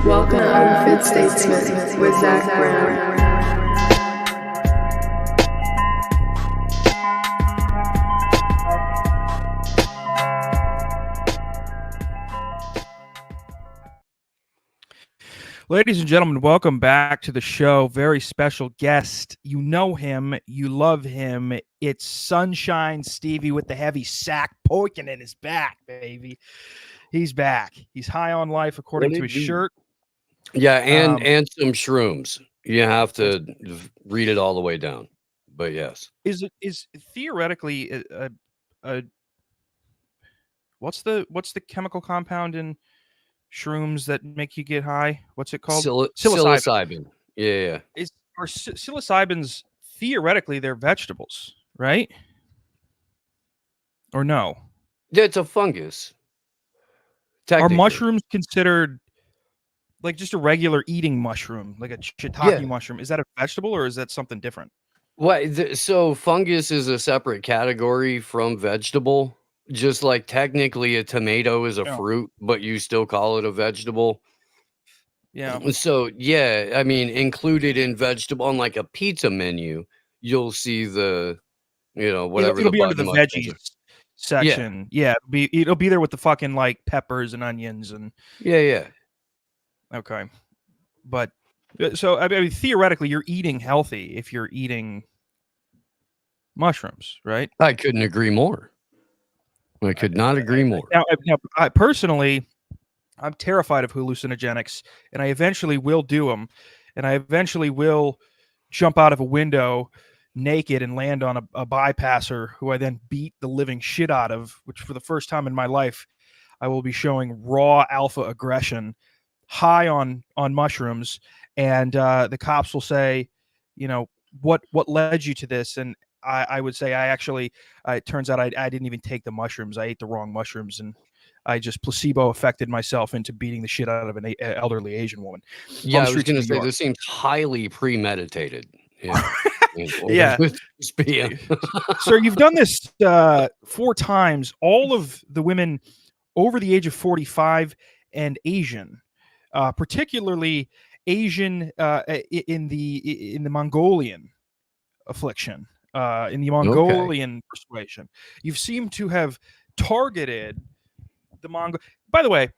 Welcome to Unfit Statesman with Zach Brown. Ladies and gentlemen, welcome back to the show. Very special guest. You know him. You love him. It's Sunshine Stevie with the heavy sack. Poikonen is back, baby. He's back. He's high on life, according to his shirt. Yeah, and some shrooms. You have to read it all the way down. But yes. Is theoretically a what's the chemical compound in shrooms that make you get high? What's it called? Psilocybin. Yeah. Psilocybins, theoretically, they're vegetables, right? Or no? Yeah, it's a fungus. Are mushrooms considered like just a regular eating mushroom, like a shiitake mushroom? Is that a vegetable or is that something different? Well, so fungus is a separate category from vegetable. Just like technically a tomato is a fruit, but you still call it a vegetable. Yeah. So, yeah, I mean, included in vegetable on like a pizza menu, you'll see the, whatever. It'll be under the veggies section. Yeah. It'll be there with the fucking like peppers and onions and. Yeah. Okay. But so, I mean, theoretically, you're eating healthy if you're eating mushrooms, right? I couldn't agree more. I could not agree more. Now, I personally, I'm terrified of hallucinogenics, and I eventually will do them, and I eventually will jump out of a window naked and land on a bypasser who I then beat the living shit out of, which for the first time in my life, I will be showing raw alpha aggression, high on mushrooms, and the cops will say, what led you to this? And I would say it turns out I didn't even take the mushrooms. I ate the wrong mushrooms, and I just placebo affected myself into beating the shit out of an elderly Asian woman. Yeah, I was going to say, this seems highly premeditated. Yeah. Sir, you've done this 4 times. All of the women over the age of 45 and Asian, particularly Asian in the Mongolian affliction. In the Mongolian persuasion, you seem to have targeted the Mongol. By the way,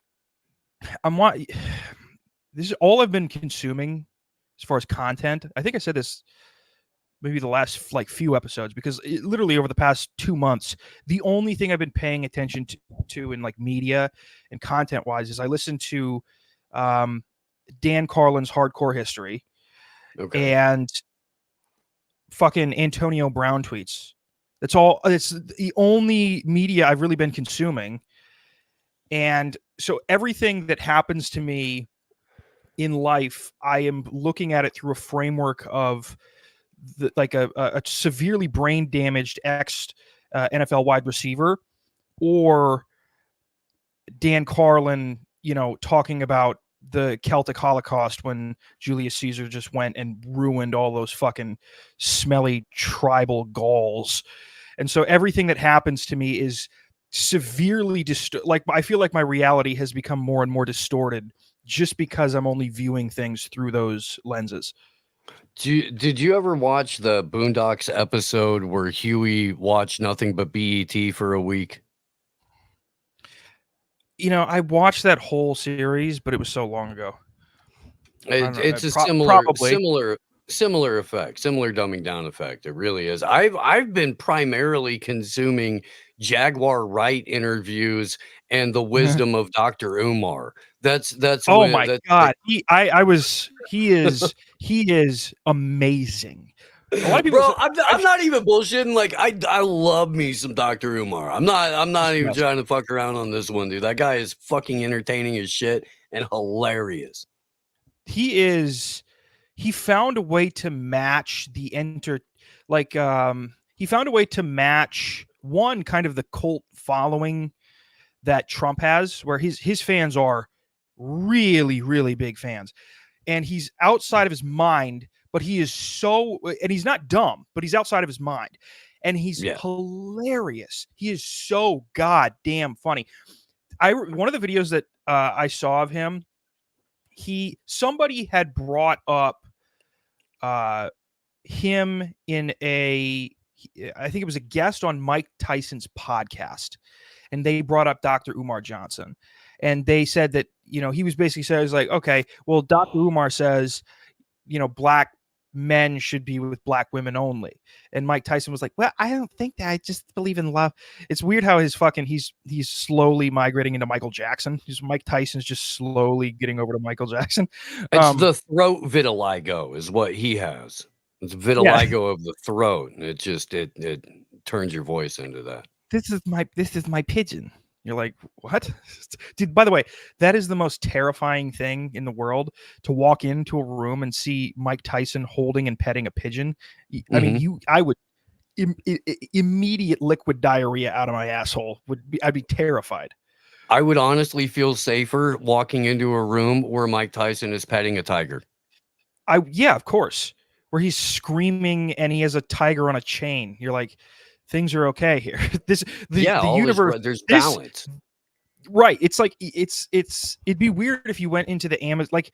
this is all I've been consuming as far as content. I think I said this maybe the last few episodes, because literally over the past 2 months, the only thing I've been paying attention to in like media and content wise is I listened to Dan Carlin's Hardcore History and fucking Antonio Brown tweets. That's all. It's the only media I've really been consuming. And so everything that happens to me in life, I am looking at it through a framework of a severely brain damaged NFL wide receiver, or Dan Carlin, talking about the Celtic Holocaust when Julius Caesar just went and ruined all those fucking smelly tribal Gauls. And so everything that happens to me is severely I feel like my reality has become more and more distorted just because I'm only viewing things through those lenses. Did you ever watch the Boondocks episode where Huey watched nothing but BET for a week? I watched that whole series, but it was so long ago. It's a similar effect, similar dumbing down effect. It really is. I've been primarily consuming Jaguar Wright interviews and the wisdom of Dr. Umar. That's oh my god. He is amazing. A lot of people Bro, I'm not even bullshitting. Like I love me some Dr. Umar. I'm not even trying to fuck around on this one, dude. That guy is fucking entertaining as shit and hilarious. He found a way to match he found a way to match one kind of the cult following that Trump has, where his fans are really, really big fans. And he's outside of his mind, but he is and he's not dumb, but he's outside of his mind. And he's hilarious. He is so goddamn funny. One of the videos that I saw of him somebody had brought up him in I think it was a guest on Mike Tyson's podcast, and they brought up Dr. Umar Johnson, and they said that, he was basically says like, okay, well, Dr. Umar says, black men should be with black women only. And Mike Tyson was like, well, I don't think that. I just believe in love. It's weird how he's slowly migrating into Michael Jackson. Mike Tyson's just slowly getting over to Michael Jackson. It's the throat vitiligo is what he has. It's vitiligo of the throat. And it turns your voice into that. This is my pigeon. You're like, what? Dude, by the way, that is the most terrifying thing in the world, to walk into a room and see Mike Tyson holding and petting a pigeon. I mean, I would immediate liquid diarrhea out of my asshole. I'd be terrified. I would honestly feel safer walking into a room where Mike Tyson is petting a tiger. Yeah, of course. Where he's screaming and he has a tiger on a chain. You're like, things are okay here. The universe, there's balance. Right. It's like it'd be weird if you went into the Amazon. Like,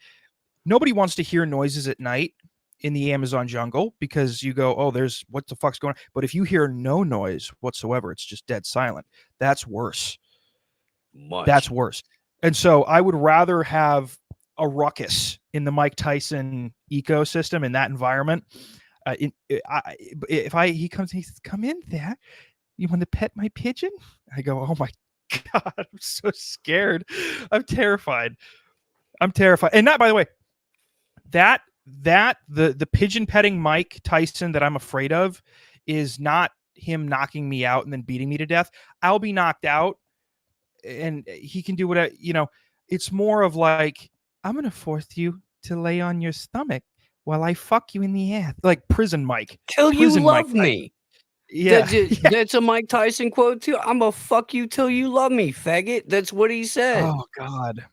nobody wants to hear noises at night in the Amazon jungle, because you go, oh, there's what the fuck's going on. But if you hear no noise whatsoever, it's just dead silent. That's worse. That's worse. And so I would rather have a ruckus in the Mike Tyson ecosystem, in that environment. He says, come in there. You want to pet my pigeon? I go, oh my God, I'm so scared. I'm terrified. And that, by the way, the pigeon petting Mike Tyson that I'm afraid of is not him knocking me out and then beating me to death. I'll be knocked out and he can do whatever, it's more of like, I'm going to force you to lay on your stomach while I fuck you in the ass, like prison Mike. Till you love me. Yeah. That's a Mike Tyson quote too. I'm gonna fuck you till you love me, faggot. That's what he said. Oh God.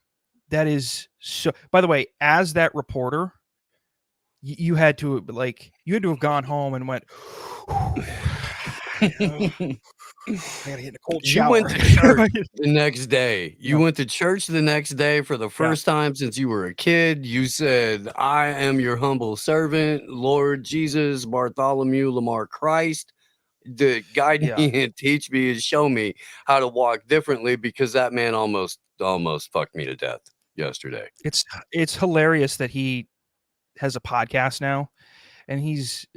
That is so, by the way, as that reporter, you had to have gone home and went, I gotta get in a cold shower. You went to church the next day. You went to church the next day for the first time since you were a kid. You said, I am your humble servant, Lord Jesus, Bartholomew, Lamar Christ. The guide me and teach me and show me how to walk differently, because that man almost fucked me to death yesterday. It's hilarious that he has a podcast now. And he's,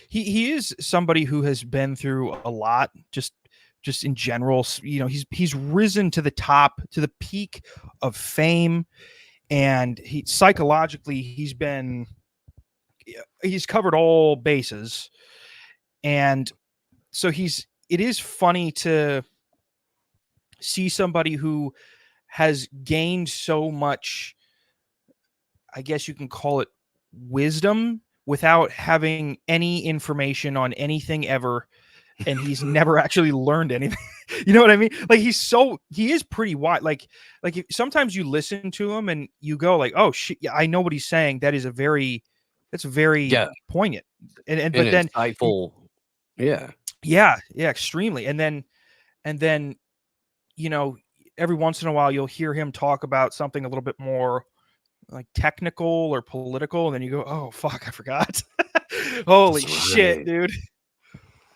he is somebody who has been through a lot, just in general. He's risen to the top, to the peak of fame, and psychologically he's covered all bases, and so it is funny to see somebody who has gained so much, I guess you can call it, wisdom, without having any information on anything ever, and he's never actually learned anything. You know what I mean? Like, he is pretty wide. Like sometimes you listen to him and you go like, oh shit, yeah, I know what he's saying. That's very poignant and but then insightful. Yeah, extremely. And then every once in a while you'll hear him talk about something a little bit more like technical or political, and then you go, oh fuck, I forgot. Holy shit, dude.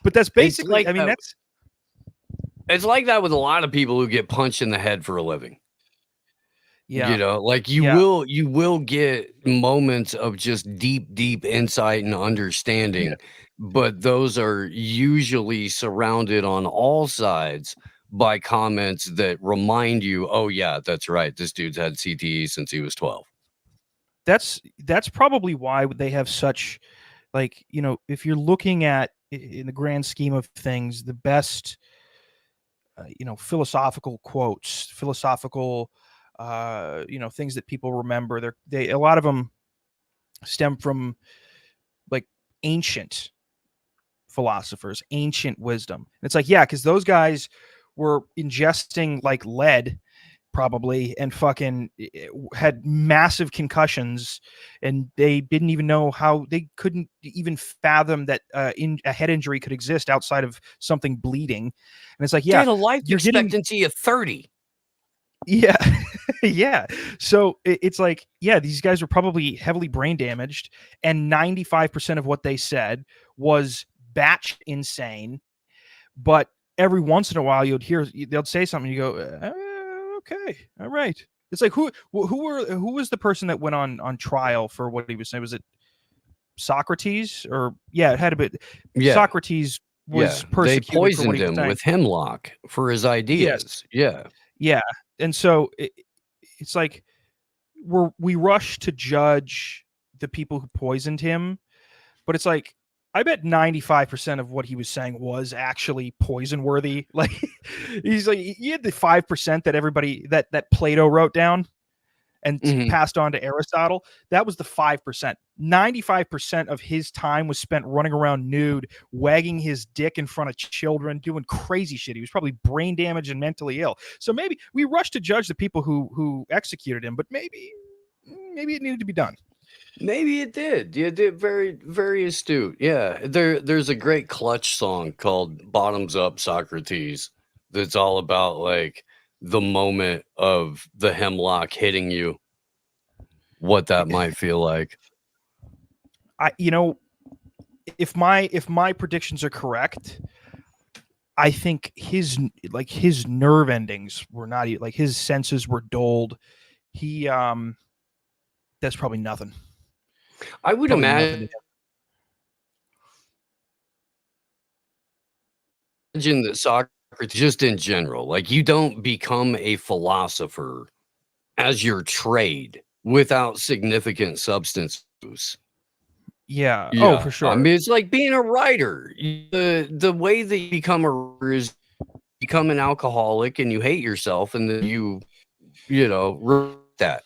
But that's basically, it's like that with a lot of people who get punched in the head for a living. Yeah. You will get moments of just deep insight and understanding, but those are usually surrounded on all sides by comments that remind you, oh yeah, that's right, this dude's had CTE since he was 12. That's probably why they have such, if you're looking at, in the grand scheme of things, the best, philosophical quotes, things that people remember. A lot of them stem from like ancient philosophers, ancient wisdom. It's like, yeah, because those guys were ingesting like lead probably, and fucking had massive concussions, and they didn't even know how, they couldn't even fathom that a head injury could exist outside of something bleeding. And it's like, yeah, they had a life expectancy of 30. Yeah. Yeah. So it's like, yeah, these guys were probably heavily brain damaged, and 95% of what they said was batch insane. But every once in a while, they'll say something, you go, okay, all right. It's like who was the person that went on trial for what he was saying? Was it Socrates? Or yeah, it had a bit. Yeah. Socrates was they persecuted for what poisoned he was him saying. with hemlock for his ideas. Yes. Yeah, and so it's like we rush to judge the people who poisoned him, but it's like I bet 95% of what he was saying was actually poison worthy. Like he's like, he had the 5% that everybody that Plato wrote down and passed on to Aristotle. That was the 5%. 95% of his time was spent running around nude, wagging his dick in front of children, doing crazy shit. He was probably brain damaged and mentally ill. So maybe we rush to judge the people who executed him, but maybe it needed to be done. Maybe it did. You did very, very astute. Yeah. There's a great Clutch song called Bottoms Up Socrates that's all about like the moment of the hemlock hitting you, what that might feel like. If my predictions are correct, I think his nerve endings were not, like, his senses were dulled. That's probably nothing. I would imagine that Socrates, just in general, like, you don't become a philosopher as your trade without significant substance use. Yeah. Oh, for sure. I mean, it's like being a writer. The way that you become a writer is become an alcoholic and you hate yourself, and then you that.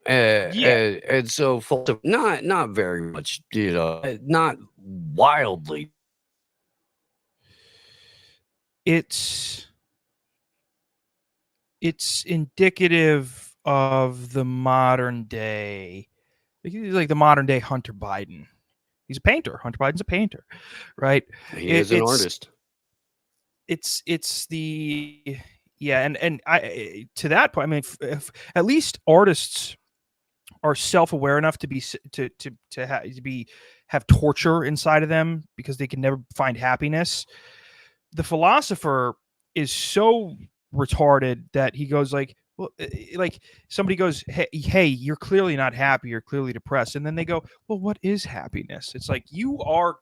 And so not very much, not wildly. It's indicative of the modern day. He's like the modern day Hunter Biden. He's a painter. Hunter Biden's a painter, right? He is an artist. It's and I, to that point, I mean, if at least artists are self-aware enough to have torture inside of them because they can never find happiness. The philosopher is so retarded that he goes like, well, like somebody goes, hey, you're clearly not happy, you're clearly depressed, and then they go, well, what is happiness? It's like, you are,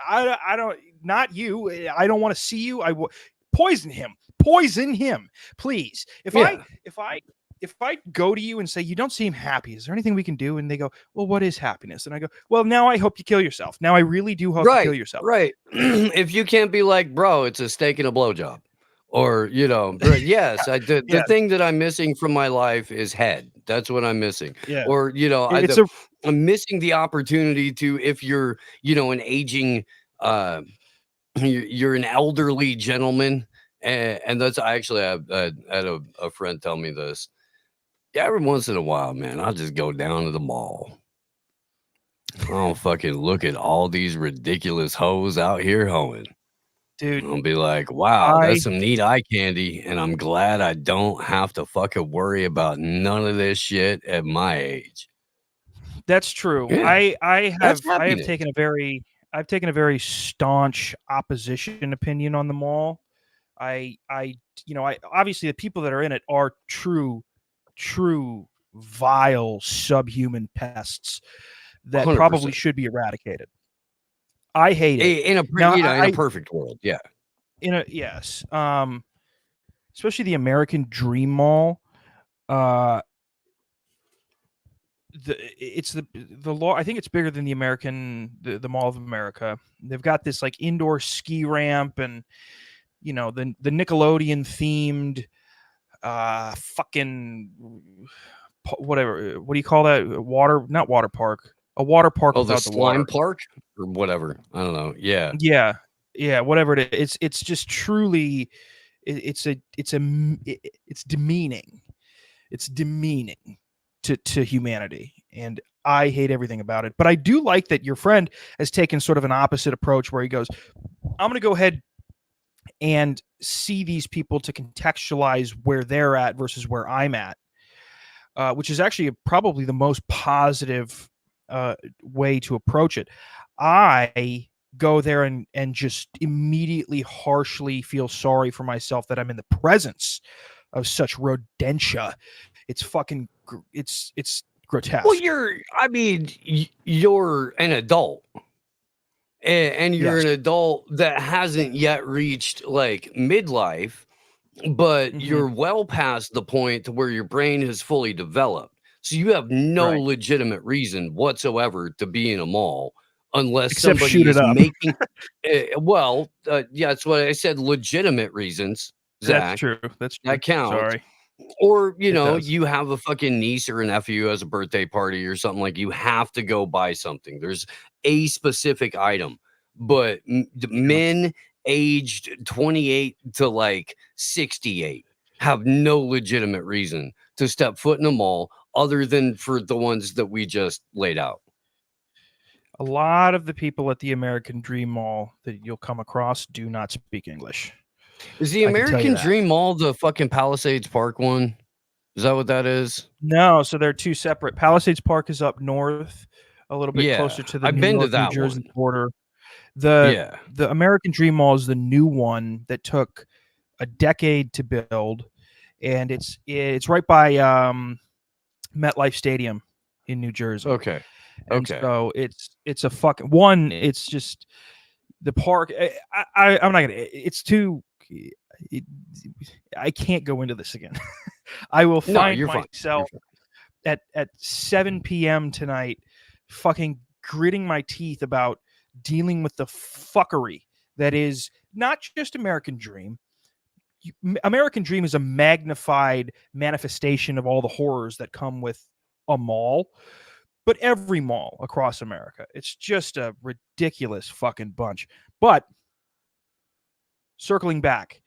I don't, not you. I don't want to see you. Poison him, please. If I go to you and say, you don't seem happy, is there anything we can do? And they go, well, what is happiness? And I go, well, now I hope you kill yourself. Now I really do hope you kill yourself. Right. If you can't be like, bro, it's a steak and a blowjob. Or, yes, the thing that I'm missing from my life is head. That's what I'm missing. Yeah. Or, I'm missing the opportunity to, if you're, an aging, you're an elderly gentleman. And that's, I actually had a friend tell me this. Yeah, every once in a while, man, I'll just go down to the mall. I'll fucking look at all these ridiculous hoes out here hoeing. Dude, I'll be like, wow, that's some neat eye candy, and I'm glad I don't have to fucking worry about none of this shit at my age. That's true. Yeah. I have taken a very staunch opposition opinion on the mall. I obviously the people that are in it are true vile subhuman pests that 100%. Probably should be eradicated. I hate it in a perfect world. Yeah. Yes. Especially the American Dream Mall. It's the law. I think it's bigger than the Mall of America. They've got this like indoor ski ramp and the Nickelodeon themed fucking whatever. What do you call that? Not water park. A water park. Oh, the slime park or whatever. I don't know. Yeah. Yeah. Whatever it is. It's just truly. It's demeaning. It's demeaning to humanity, and I hate everything about it. But I do like that your friend has taken sort of an opposite approach, where he goes, "I'm going to go ahead and see these people to contextualize where they're at versus where I'm at, which is actually probably the most positive way to approach it. I go there and just immediately harshly feel sorry for myself that I'm in the presence of such rodentia. It's fucking, it's grotesque. Well, you're an adult. And you're an adult that hasn't yet reached like midlife, but you're well past the point to where your brain has fully developed. So you have no legitimate reason whatsoever to be in a mall unless Except somebody shoot it is up. making yeah, that's what I said, legitimate reasons, Zach. That's true. That counts. Sorry. Or, you have a fucking niece or a nephew as a birthday party or something, like you have to go buy something. There's a specific item, but men aged 28 to like 68 have no legitimate reason to step foot in a mall other than for the ones that we just laid out. A lot of the people at the American Dream Mall that you'll come across do not speak English. Is the American Dream Mall the fucking Palisades Park one? Is that what that is? No, so they're two separate. Palisades Park is up north, a little bit closer to the New Jersey border. The American Dream Mall is the new one that took a decade to build, and it's right by MetLife Stadium in New Jersey. Okay. And so it's a fucking one. It's just the park. I'm not gonna. It's too. I can't go into this again. I will find myself at 7 p.m. tonight, fucking gritting my teeth about dealing with the fuckery that is not just American Dream. American Dream is a magnified manifestation of all the horrors that come with a mall, but every mall across America. It's just a ridiculous fucking bunch. But circling back,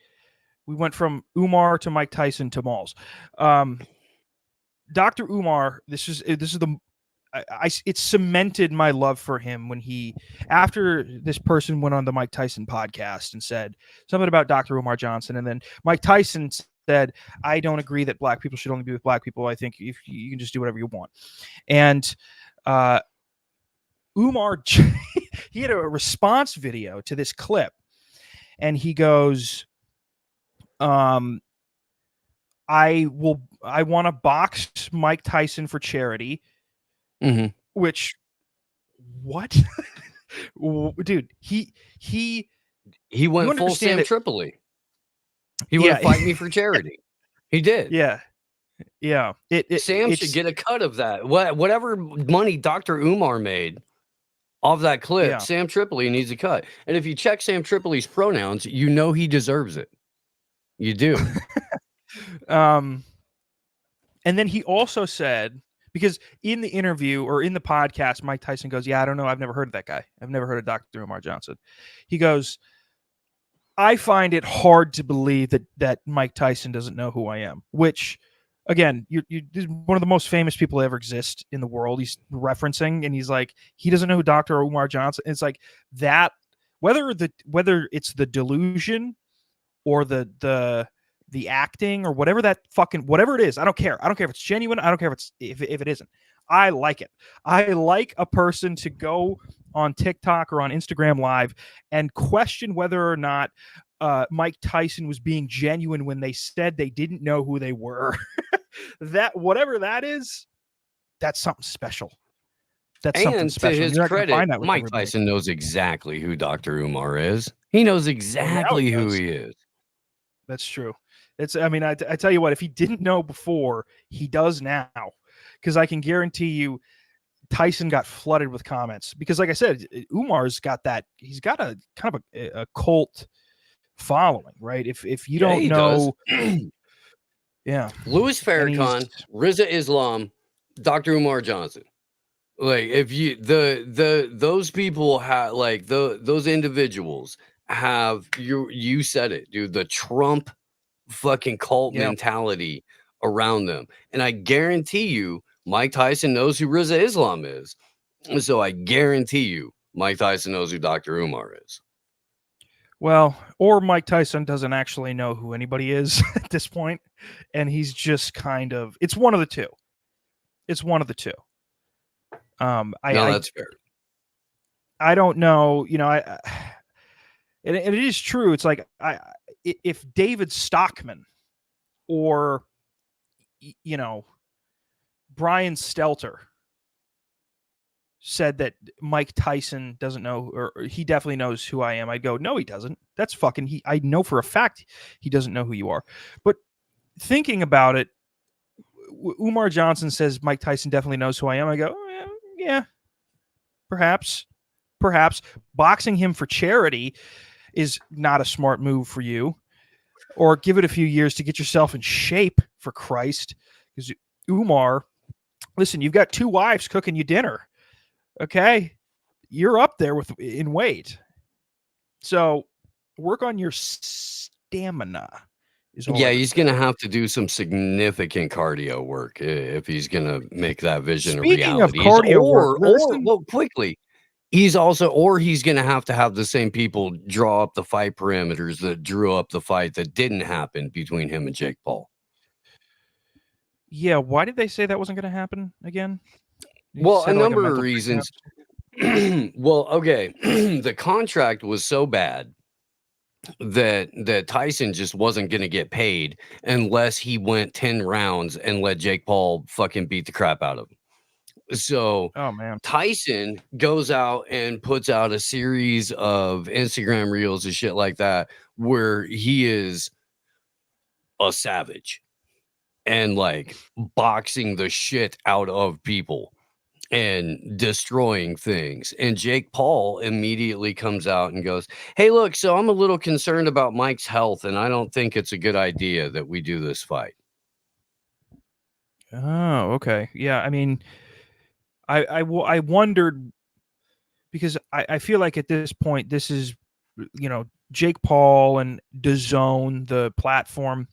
we went from Umar to Mike Tyson to malls. Dr. Umar, this is the it cemented my love for him when after this person went on the Mike Tyson podcast and said something about Dr. Umar Johnson, and then Mike Tyson said, I don't agree that black people should only be with black people. I think if you can just do whatever you want. And Umar, he had a response video to this clip, and he goes, I want to box Mike Tyson for charity. Which, what? Dude, he went full Sam Tripoli. He would fight me for charity. He did. Yeah. Sam should get a cut of that. Whatever money Dr. Umar made off that clip, Sam Tripoli needs a cut. And if you check Sam Tripoli's pronouns, you know he deserves it. You do. And then he also said, because in the interview or in the podcast, Mike Tyson goes, I don't know. I've never heard of that guy. I've never heard of Dr. Umar Johnson. He goes, I find it hard to believe that Mike Tyson doesn't know who I am, which, again, you're one of the most famous people that ever exist in the world. He's referencing, and he's like, he doesn't know who Dr. Umar Johnson. It's like that, whether it's the delusion or the acting or whatever it is. I don't care. I don't care if it's genuine. I don't care if it isn't. I like it. I like a person to go on TikTok or on Instagram Live and question whether or not Mike Tyson was being genuine when they said they didn't know who they were. That whatever that is, that's something special. That's something special. To his credit, Mike Tyson knows exactly who Dr. Umar is. He knows exactly who he is. That's true. I tell you what, if he didn't know before, he does now. Because I can guarantee you, Tyson got flooded with comments. Because like I said, Umar's got he's got a kind of a cult following, right? If you don't know. Louis Farrakhan, Rizza Islam, Dr. Umar Johnson. Like, if you those people have, like, those individuals have, you said it, dude, the Trump fucking cult mentality around them. And I guarantee you Mike Tyson knows who Rizza Islam is. So I guarantee you Mike Tyson knows who Dr. Umar is. Well, or Mike Tyson doesn't actually know who anybody is at this point, and he's just kind of. It's one of the two. It's one of the two. No, that's fair. I don't know. You know, and it is true. It's like if David Stockman or you know Brian Stelter said that Mike Tyson doesn't know, or he definitely knows who I am, I'd go, no, he doesn't. That's fucking I know for a fact he doesn't know who you are. But thinking about it, Umar Johnson says Mike Tyson definitely knows who I am. I go, yeah, perhaps. Boxing him for charity is not a smart move for you. Or give it a few years to get yourself in shape, for Christ. Because Umar, listen, you've got 2 wives cooking you dinner. Okay, you're up there in weight, so work on your stamina. He's gonna have to do some significant cardio work if he's gonna make that vision a reality. Speaking of cardio work, well, quickly, he's gonna have to have the same people draw up the fight parameters that drew up the fight that didn't happen between him and Jake Paul. Yeah, why did they say that wasn't going to happen again? Well, a number of reasons. Well, okay. The contract was so bad that Tyson just wasn't going to get paid unless he went 10 rounds and let Jake Paul fucking beat the crap out of him. So Tyson goes out and puts out a series of Instagram reels and shit like that where he is a savage and like boxing the shit out of people and destroying things. And Jake Paul immediately comes out and goes, hey, look, so I'm a little concerned about Mike's health, and I don't think it's a good idea that we do this fight. Oh, okay. Yeah, I mean, I wondered because I feel like at this point, this is, Jake Paul and DAZN, the platform,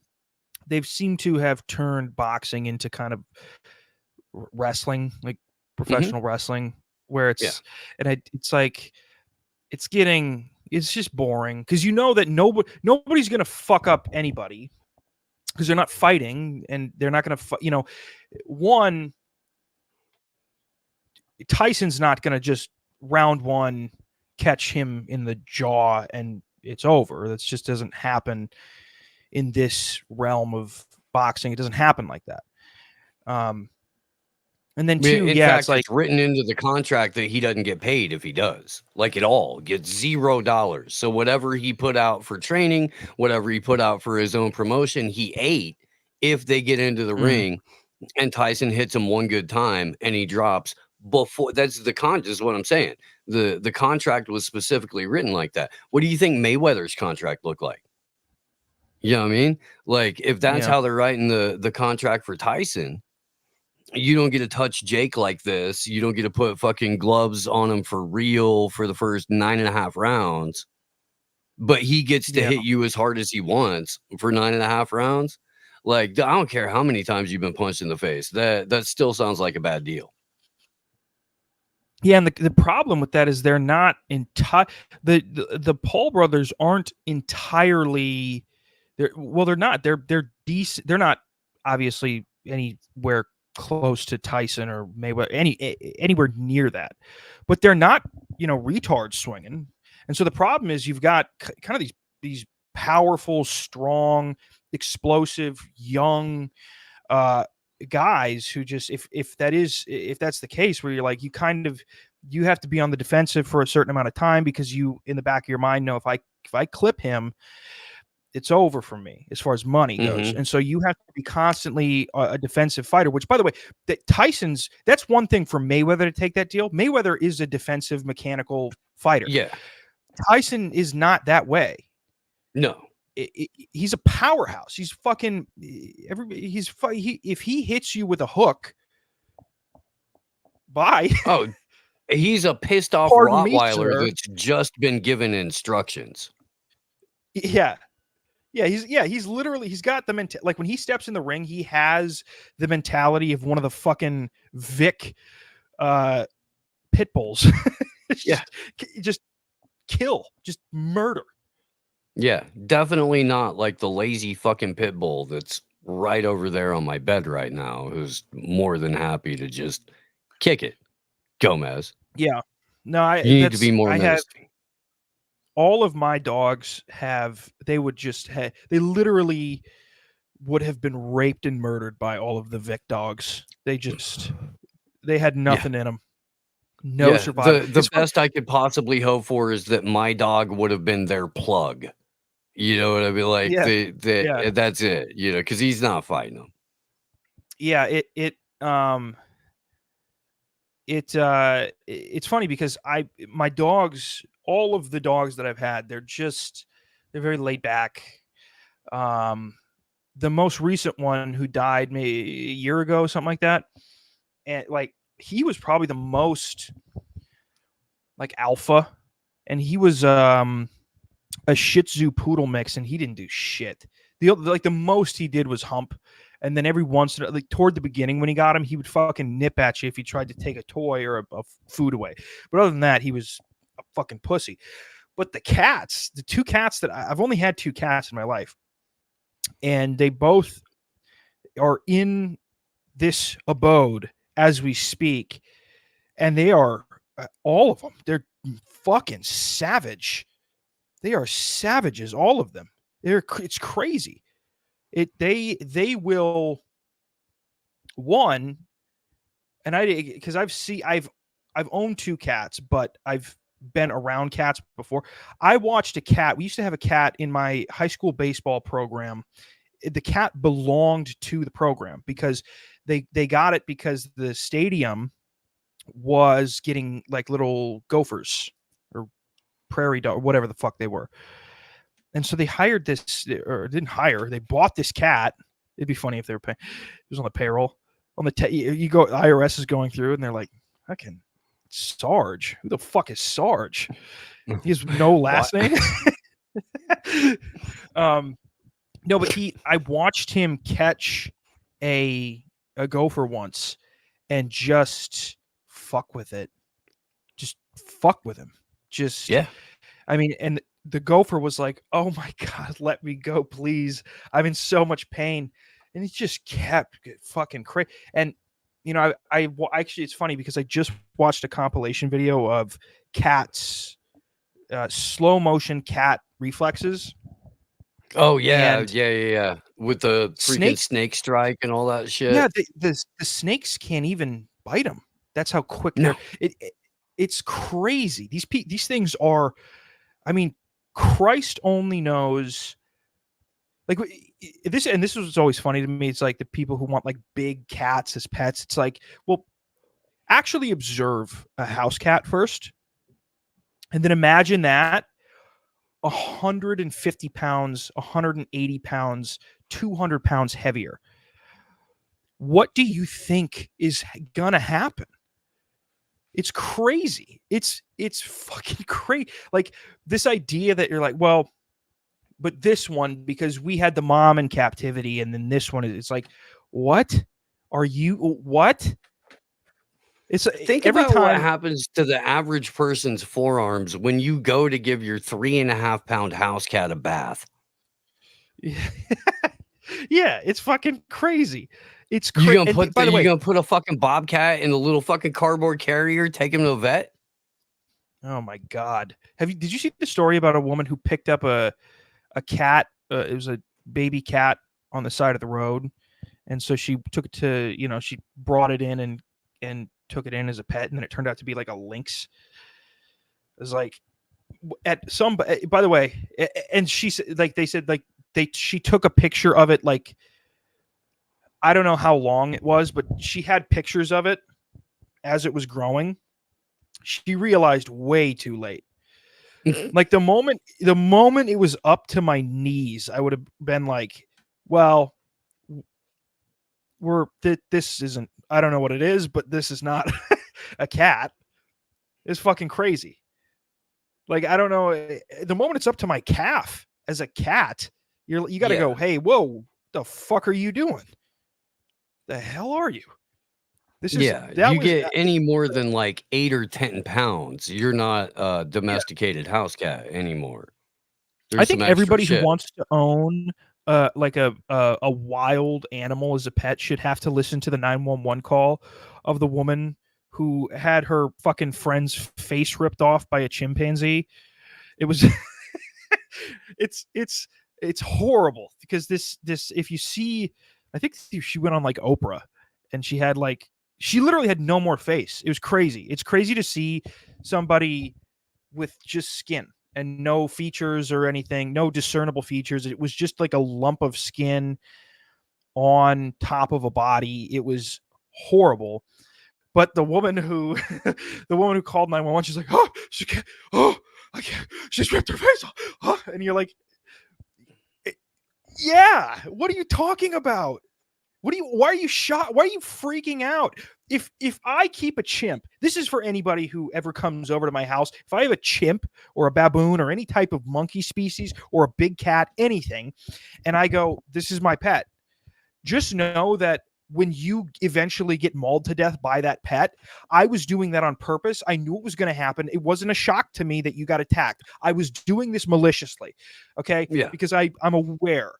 they've seemed to have turned boxing into kind of wrestling, like professional wrestling, where it's it's like it's just boring because you know that nobody's gonna fuck up anybody because they're not fighting and they're not gonna one, Tyson's not gonna just round 1 catch him in the jaw and it's over. That just doesn't happen in this realm of boxing. It doesn't happen like that. And then 2, in fact, it's written into the contract that he doesn't get paid if he does, like at all, gets $0. So whatever he put out for training, whatever he put out for his own promotion, he ate if they get into the ring and Tyson hits him one good time and he drops before. That's is what I'm saying. The contract was specifically written like that. What do you think Mayweather's contract looked like? You know what I mean? Like if that's how they're writing the contract for Tyson, you don't get to touch Jake like this. You don't get to put fucking gloves on him for real for the first 9.5 rounds, but he gets to hit you as hard as he wants for 9.5 rounds. Like, I don't care how many times you've been punched in the face. That still sounds like a bad deal. Yeah, and the problem with that is they're not the Paul brothers aren't entirely. They're not. They're decent. They're not obviously anywhere close to Tyson or Mayweather, anywhere near that, but they're not, retards swinging. And so the problem is you've got kind of these powerful, strong, explosive, young guys who just, if that's the case where you're like, you have to be on the defensive for a certain amount of time because you, in the back of your mind, know if I clip him, it's over for me as far as money goes. And so you have to be constantly a defensive fighter, which, by the way, that's one thing for Mayweather to take that deal. Mayweather is a defensive mechanical fighter. Yeah. Tyson is not that way. No. He's a powerhouse. He's fucking if he hits you with a hook, bye. Oh, he's a pissed off Rottweiler that's just been given instructions. Yeah. Yeah, he's literally, he's got the like when he steps in the ring, he has the mentality of one of the fucking Vic pit bulls. Just kill, just murder. Yeah, definitely not like the lazy fucking pit bull that's right over there on my bed right now, who's more than happy to just kick it. Gomez, Yeah. No, you need to be more I have menacing. all of my dogs they would just they literally would have been raped and murdered by all of the Vic dogs. They had Yeah. nothing in them. No Yeah, survival. the best I could possibly hope for is that my dog would have been their plug. You know what I mean? Like Yeah. Yeah. that's it. You know, because he's not fighting them. Yeah. It's funny because my dogs, all of the dogs that I've had, they're very laid back. The most recent one who died maybe a year ago, something like that, and like he was probably the most like alpha, and he was a Shih Tzu poodle mix, and he didn't do shit. The most he did was hump, and then every once in like toward the beginning when he got him, he would fucking nip at you if you tried to take a toy or a food away. But other than that, he was a fucking pussy. But the two cats that I've only had two cats in my life, and they both are in this abode as we speak, and they are all of them. They're fucking savage. They are savages, all of them. It's crazy. They will one, and because I've owned two cats, but I've been around cats before. I watched a cat. We used to have a cat in my high school baseball program. The cat belonged to the program because they got it because the stadium was getting like little gophers or prairie dog, whatever the fuck they were. And so they hired this, or didn't hire, they bought this cat. It'd be funny if they were paying. It was on the payroll. On the you go, IRS is going through, and they're like, "Fucking Sarge, who the fuck is Sarge? He has no last name." No, but I watched him catch a gopher once, and just fuck with it. Just fuck with him. Just Yeah. I mean, and the gopher was like, "Oh my God, let me go, please. I'm in so much pain." And he just kept fucking crazy. And, you know, actually, it's funny because I just watched a compilation video of cats, slow motion cat reflexes. Oh, yeah. And Yeah. With the freaking snake strike and all that shit. Yeah, the snakes can't even bite them. That's how quick No. it's crazy. These things are, I mean, Christ only knows. Like this was always funny to me. It's like the people who want like big cats as pets. It's like, well, actually observe a house cat first, and then imagine that 150 pounds, 180 pounds, 200 pounds heavier. What do you think is gonna happen? It's crazy. It's fucking crazy. Like this idea that you're like, well, but this one, because we had the mom in captivity, and then this one it's like, what are you? What? It's Think every about what time. happens to the average person's forearms when you go to give your 3.5-pound house cat a bath. Yeah, it's fucking crazy. It's You crazy. gonna By the way, you gonna put a fucking bobcat in a little fucking cardboard carrier, take him to a vet? oh my God, did you see the story about a woman who picked up a cat? It was a baby cat on the side of the road, and so she took it to, she brought it in and took it in as a pet, and then it turned out to be like a lynx. It was like by the way, and she said, like, they said, like, she took a picture of it, like, I don't know how long it was, but she had pictures of it as it was growing. She realized way too late. Like the moment it was up to my knees, I would have been like, well, this isn't, I don't know what it is, but this is not a cat. It's fucking crazy. Like, I don't know. The moment it's up to my calf as a cat, you got to go, hey, whoa, the fuck are you doing? The hell are you? This is Get any more than like 8 or 10 pounds, you're not a domesticated house cat anymore. I think everybody who wants to own like a wild animal as a pet should have to listen to the 911 call of the woman who had her fucking friend's face ripped off by a chimpanzee. It was it's horrible because this if you see, I think she went on like Oprah and she literally had no more face. It was crazy. It's crazy to see somebody with just skin and no features or anything, no discernible features. It was just like a lump of skin on top of a body. It was horrible. But the woman who called 911, she's like, I can't, she's ripped her face off. And you're like, yeah, what are you talking about? Why are you shocked? Why are you freaking out? If I keep a chimp, this is for anybody who ever comes over to my house. If I have a chimp or a baboon or any type of monkey species or a big cat, anything, and I go, this is my pet, just know that when you eventually get mauled to death by that pet, I was doing that on purpose. I knew it was going to happen. It wasn't a shock to me that you got attacked. I was doing this maliciously, okay? Yeah. Because I'm aware.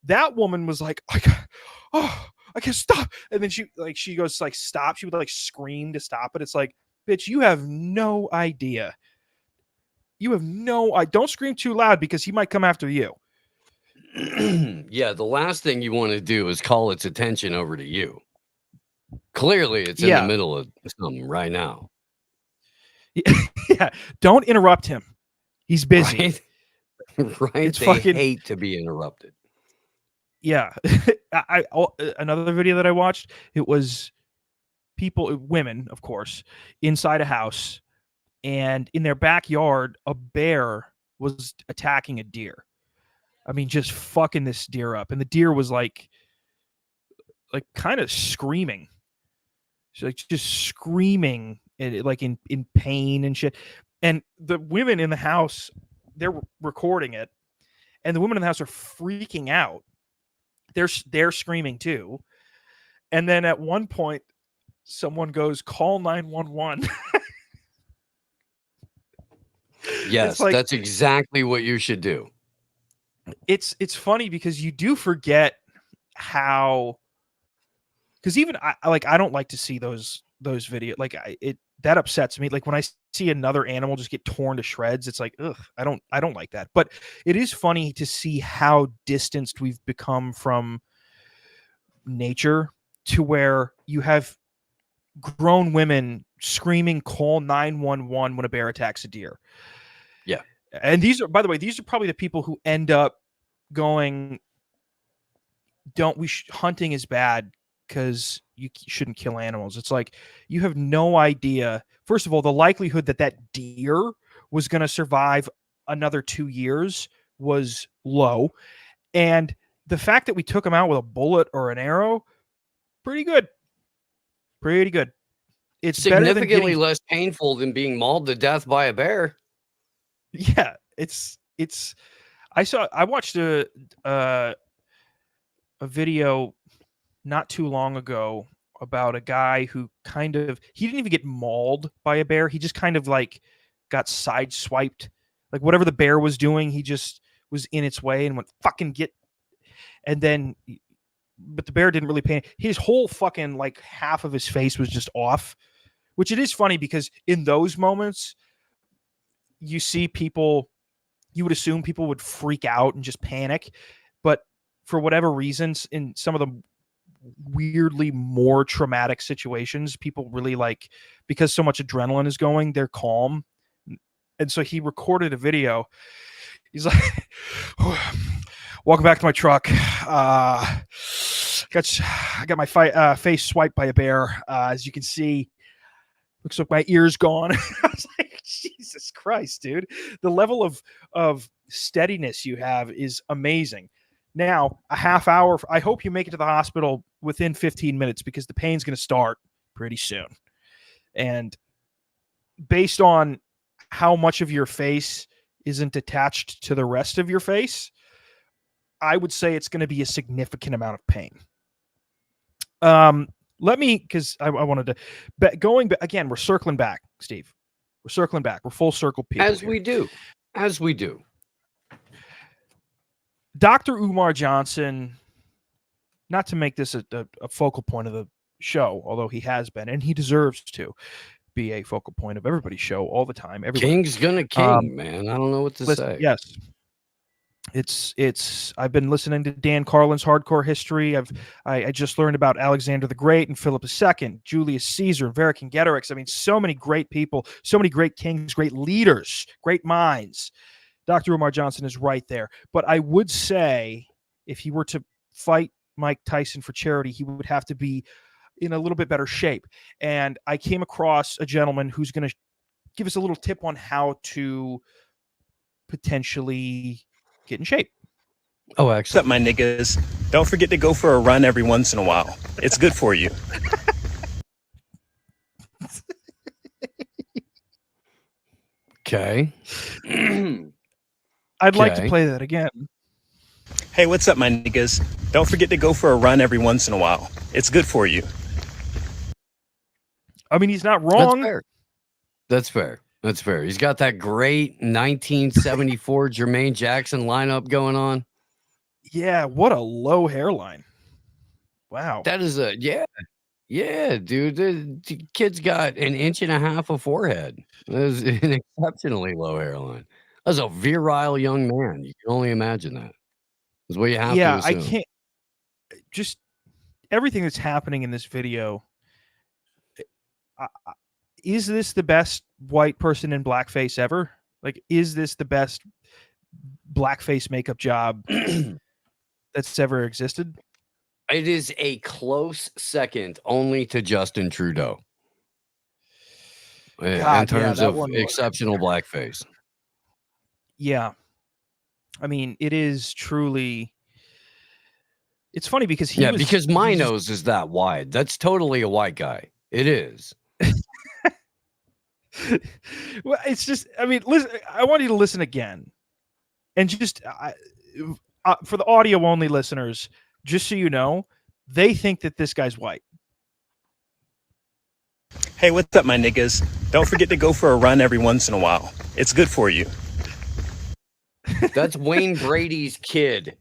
That woman was like, I can't stop. And then she goes like, stop. She would like scream to stop it. It's like, bitch, you have no idea. Don't scream too loud because he might come after you. Yeah, the last thing you want to do is call its attention over to you. Clearly, it's in the middle of something right now. Yeah, don't interrupt him. He's busy. Right? It's they hate to be interrupted. Yeah. Another video that I watched, it was women, of course, inside a house, and in their backyard, a bear was attacking a deer. I mean, just fucking this deer up. And the deer was like kind of screaming. She's like just screaming like in pain and shit. And the women in the house, they're recording it. And the women in the house are freaking out. They're screaming too. And then at one point, someone goes, call 911. Yes, that's exactly what you should do. It's funny because you do forget how, because even I don't like to see those videos. Like that upsets me. Like when I see another animal just get torn to shreds, it's like, ugh, I don't like that. But it is funny to see how distanced we've become from nature to where you have grown women screaming, call 911 when a bear attacks a deer. Yeah. And these are, by the way, these are probably the people who end up going, hunting is bad because you shouldn't kill animals. It's like, you have no idea. First of all, the likelihood that deer was going to survive another 2 years was low. And the fact that we took him out with a bullet or an arrow, pretty good. Pretty good. It's significantly less painful than being mauled to death by a bear. Yeah, it's. I watched a video not too long ago about a guy who he didn't even get mauled by a bear. He just kind of like got sideswiped. Like whatever the bear was doing, he just was in its way and went fucking get. And then, but the bear didn't really pay. His whole fucking like half of his face was just off, which it is funny because in those moments, you see people, you would assume people would freak out and just panic. But for whatever reasons, in some of the weirdly more traumatic situations, people really because so much adrenaline is going, they're calm. And so he recorded a video. He's like, welcome back to my truck. I got my face swiped by a bear. As you can see, looks like my ear's gone. I was like, Jesus Christ, dude. The level of steadiness you have is amazing. Now, a half hour. I hope you make it to the hospital within 15 minutes because the pain's going to start pretty soon. And based on how much of your face isn't attached to the rest of your face, I would say it's going to be a significant amount of pain. Because I wanted to, but again, we're circling back, Steve. We're circling back. We're full circle people. As we do. Dr. Umar Johnson, not to make this a focal point of the show, although he has been, and he deserves to be a focal point of everybody's show all the time. Everybody. King's gonna king, man. I don't know what to say. Yes. It's I've been listening to Dan Carlin's Hardcore History. I just learned about Alexander the Great and Philip II, Julius Caesar, and Vercingetorix. I mean, so many great people, so many great kings, great leaders, great minds. Dr. Umar Johnson is right there. But I would say if he were to fight Mike Tyson for charity, he would have to be in a little bit better shape. And I came across a gentleman who's going to give us a little tip on how to potentially get in shape. Oh, What's up, my niggas? Don't forget to go for a run every once in a while. It's good for you. Okay. I'd like to play that again. Hey, what's up, my niggas? Don't forget to go for a run every once in a while. It's good for you. I mean, he's not wrong. That's fair. That's fair. He's got that great 1974 Jermaine Jackson lineup going on. Yeah, what a low hairline. Wow. That is yeah, dude. The kid's got an inch and a half of forehead. That is an exceptionally low hairline. That's a virile young man. You can only imagine that. Is what you have to assume. I can't. Just everything that's happening in this video. Is this the best white person in blackface ever? Like, is this the best blackface makeup job that's ever existed? It is a close second only to Justin Trudeau. In terms of exceptional blackface. Yeah. I mean, it is truly. It's funny because because my nose is that wide. That's totally a white guy. It is. Well, it's just, I mean, listen, I want you to listen again. And just for the audio only listeners, just so you know, they think that this guy's white. Hey, what's up, my niggas? Don't forget to go for a run every once in a while. It's good for you. That's Wayne Brady's kid.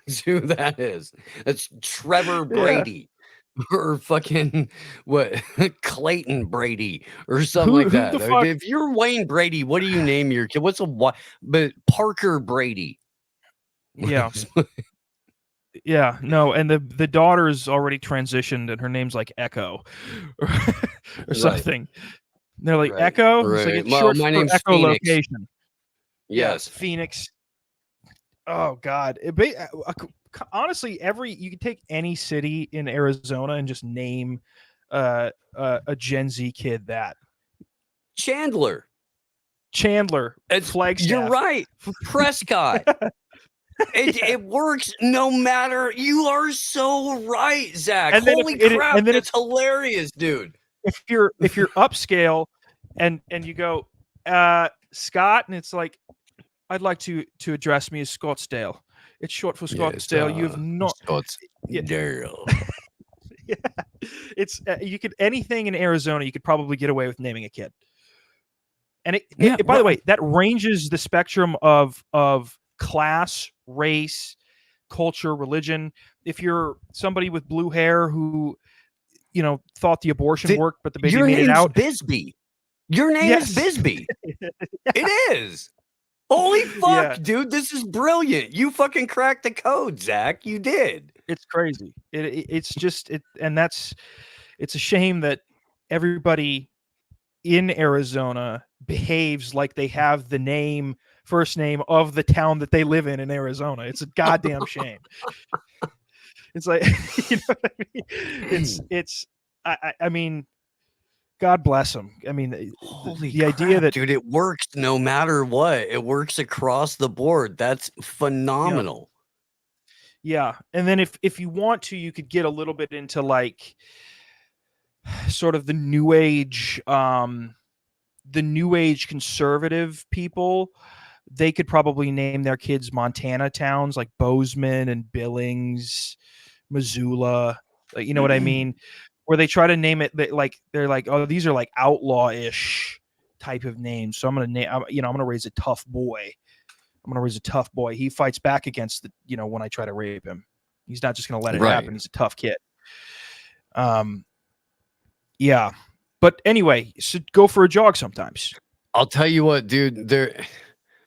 That's who that is. That's Trevor Brady. Or fucking Clayton Brady or something like that. If you're Wayne Brady, what do you name your kid? But Parker Brady. Yeah. Yeah, no, and the daughter's already transitioned and her name's like Echo or something. Right. They're like Echo? Right. It's like it's short my for name's Echo Phoenix. Location. Yes. Yeah, Phoenix. Oh God. Honestly, you can take any city in Arizona and just name a Gen Z kid that. Chandler. It's Flagstaff. You're right. Prescott. It works no matter. You are so right, Zach. Holy crap. That's hilarious, dude. If you're upscale and you go, Scott, and it's like, I'd like to address me as Scottsdale. It's short for Scottsdale. You have not Scottsdale. Yeah, it's you could anything in Arizona. You could probably get away with naming a kid. And by the way, that ranges the spectrum of class, race, culture, religion. If you're somebody with blue hair who, thought the abortion worked, but the baby made it out. Bisbee. Your name is Bisbee. It is. Holy fuck, dude. This is brilliant. You fucking cracked the code, Zach. You did. It's crazy. It's a shame that everybody in Arizona behaves like they have the first name of the town that they live in Arizona. It's a goddamn shame. It's like, you know what I mean? I mean, God bless them. I mean, the idea that, dude, it works no matter what. It works across the board. That's phenomenal. Yeah. And then if you want to, you could get a little bit into like sort of the new age conservative people. They could probably name their kids Montana towns like Bozeman and Billings, Missoula. Like, you know what I mean? Where they try to name it like they're like, oh, these are like outlaw-ish type of names. So I'm gonna raise a tough boy. I'm going to raise a tough boy. He fights back against when I try to rape him. He's not just going to let it happen. He's a tough kid. Yeah. But anyway, so go for a jog sometimes. I'll tell you what, dude,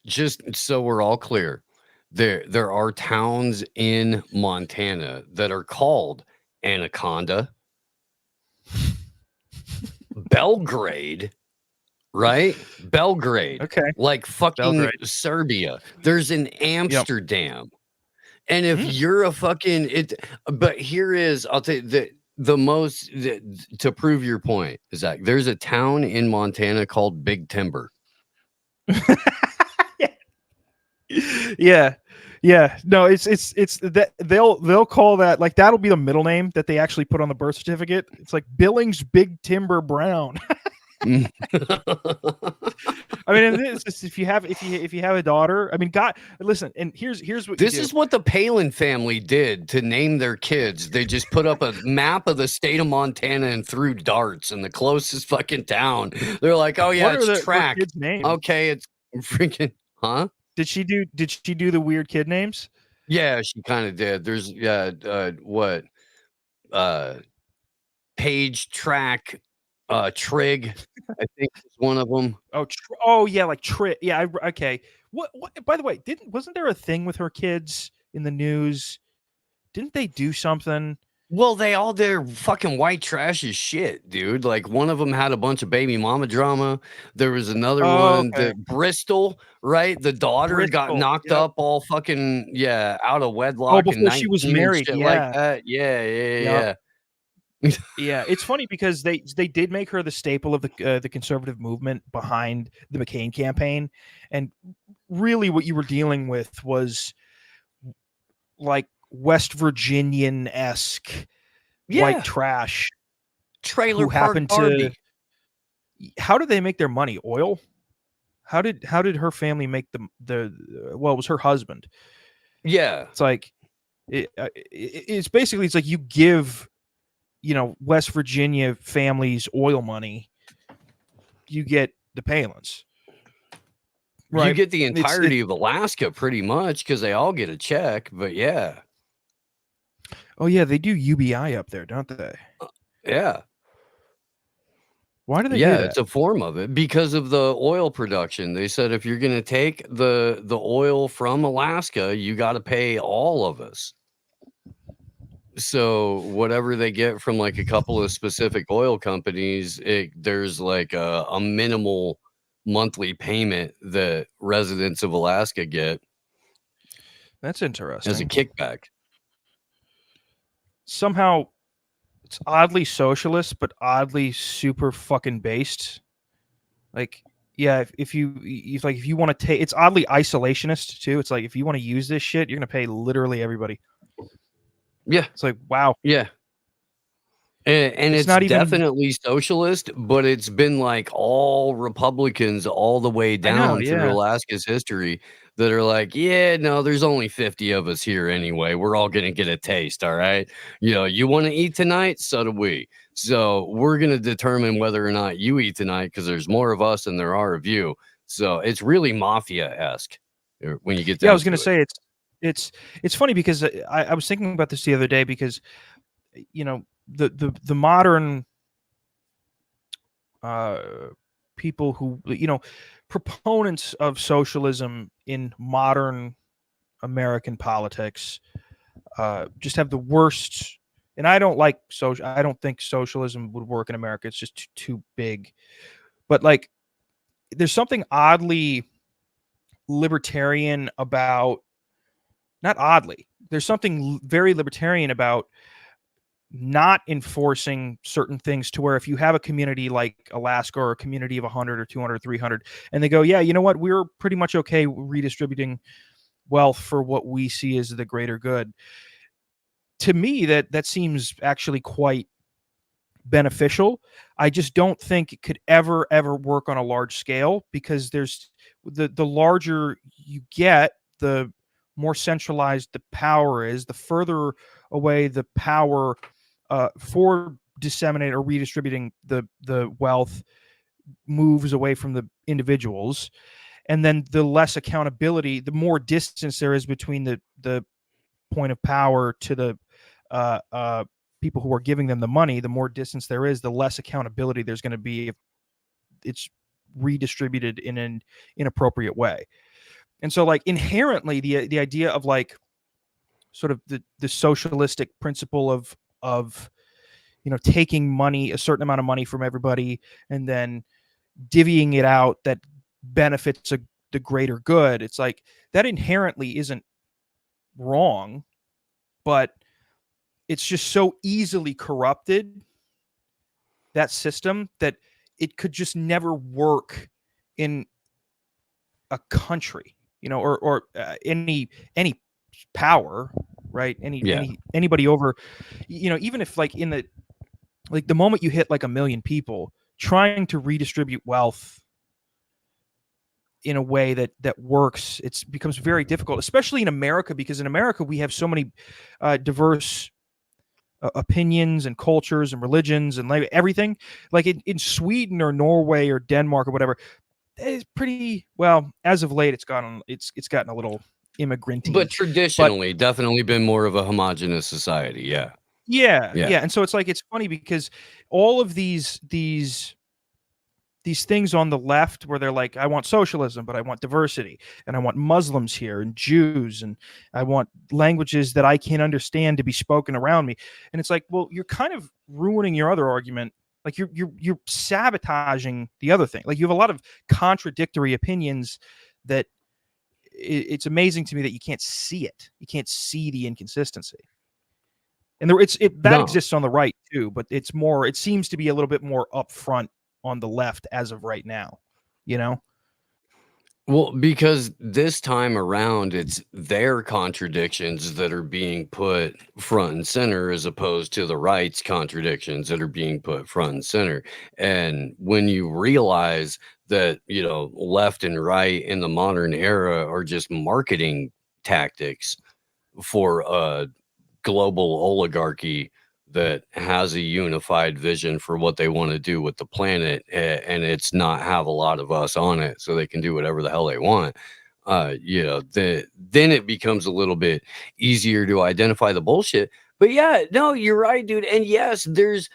just so we're all clear, there are towns in Montana that are called Anaconda, Belgrade, right? Belgrade. Okay. Like fucking Serbia. There's an Amsterdam. Yep. And if you're a fucking but here is, I'll tell you the most to prove your point is that there's a town in Montana called Big Timber. Yeah. No, it's that they'll call that, like, that'll be the middle name that they actually put on the birth certificate. It's like Billings Big Timber Brown. I mean, it's just, if you have a daughter, I mean, God, listen, and here's what this is what the Palin family did to name their kids. They just put up a map of the state of Montana and threw darts in the closest fucking town. They're like, oh yeah, it's track. Okay, it's freaking, huh? Did she do the weird kid names? Yeah, she kind of did. There's Page, Track, Trig, I think is one of them. Yeah, like Trig. Yeah, okay. What? By the way, wasn't there a thing with her kids in the news? Didn't they do something? Well, they're fucking white trash as shit, dude. Like, one of them had a bunch of baby mama drama. There was another one that Bristol, right? The daughter got knocked up all fucking out of wedlock. Before she was married, like that. Yeah. Yeah, it's funny because they did make her the staple of the conservative movement behind the McCain campaign, and really what you were dealing with was like West Virginian-esque white trash trailer park Barbie. How did they make their money? Oil? How did her family make it was her husband. Yeah, it's like it's basically, it's like you give West Virginia families oil money, you get the Palins. Right. You get the entirety of Alaska pretty much because they all get a check, but yeah. Oh yeah, they do UBI up there, don't they? Yeah. Why do they do that? It's a form of it because of the oil production. They said if you're going to take the oil from Alaska, you got to pay all of us. So whatever they get from like a couple of specific oil companies, there's like a minimal monthly payment that residents of Alaska get. That's interesting. As a kickback. Somehow it's oddly socialist, but oddly super fucking based. Like, yeah, if you want to take, it's oddly isolationist too. It's like, if you want to use this shit, you're going to pay literally everybody. Yeah. It's like, wow. Yeah. And it's not definitely socialist, but it's been like all Republicans all the way down through Alaska's history that are like, no, there's only 50 of us here anyway. We're all going to get a taste. All right. You want to eat tonight? So do we. So we're going to determine whether or not you eat tonight because there's more of us than there are of you. So it's really mafia-esque when you get down I was going to say it's funny because I was thinking about this the other day because, the modern people who, proponents of socialism in modern American politics just have the worst. And I don't like I don't think socialism would work in America. It's just too big. But like, there's something oddly libertarian about, not oddly, there's something very libertarian about not enforcing certain things to where if you have a community like Alaska or a community of 100 or 200 or 300 and they go, yeah, you know what, we're pretty much okay redistributing wealth for what we see as the greater good. To me, that seems actually quite beneficial. I just don't think it could ever work on a large scale because there's the larger you get, the more centralized the power is, the further away the power for disseminating or redistributing the wealth moves away from the individuals. and then the less accountability, the more distance there is between the point of power to the people who are giving them the money. The more distance there is, the less accountability there's going to be if it's redistributed in an inappropriate way. And so, like, inherently, the idea of like sort of the socialistic principle of taking money, a certain amount of money from everybody, and then divvying it out that benefits the greater good. It's like that inherently isn't wrong, but it's just so easily corrupted, that system, that it could just never work in a country, or any power, right? Anybody over, even if like in the moment you hit like 1 million people, trying to redistribute wealth in a way that works, it becomes very difficult, especially in America, because in America we have so many diverse opinions and cultures and religions and like everything. Like in Sweden or Norway or Denmark or whatever, it's pretty well, as of late it's gotten a little immigrant-y, but traditionally definitely been more of a homogenous society. Yeah. And so it's like, it's funny because all of these things on the left where they're like, I want socialism, but I want diversity, and I want Muslims here and Jews, and I want languages that I can't understand to be spoken around me. And it's like, well, you're kind of ruining your other argument. Like you're sabotaging the other thing. Like you have a lot of contradictory opinions that it's amazing to me that you can't see it. You can't see the inconsistency. And that exists on the right too, but it seems to be a little bit more upfront on the left as of right now, Well, because this time around, it's their contradictions that are being put front and center, as opposed to the right's contradictions that are being put front and center. And when you realize that, left and right in the modern era are just marketing tactics for a global oligarchy that has a unified vision for what they want to do with the planet, and it's not have a lot of us on it so they can do whatever the hell they want, then it becomes a little bit easier to identify the bullshit. But yeah, no, you're right, dude. And yes, there's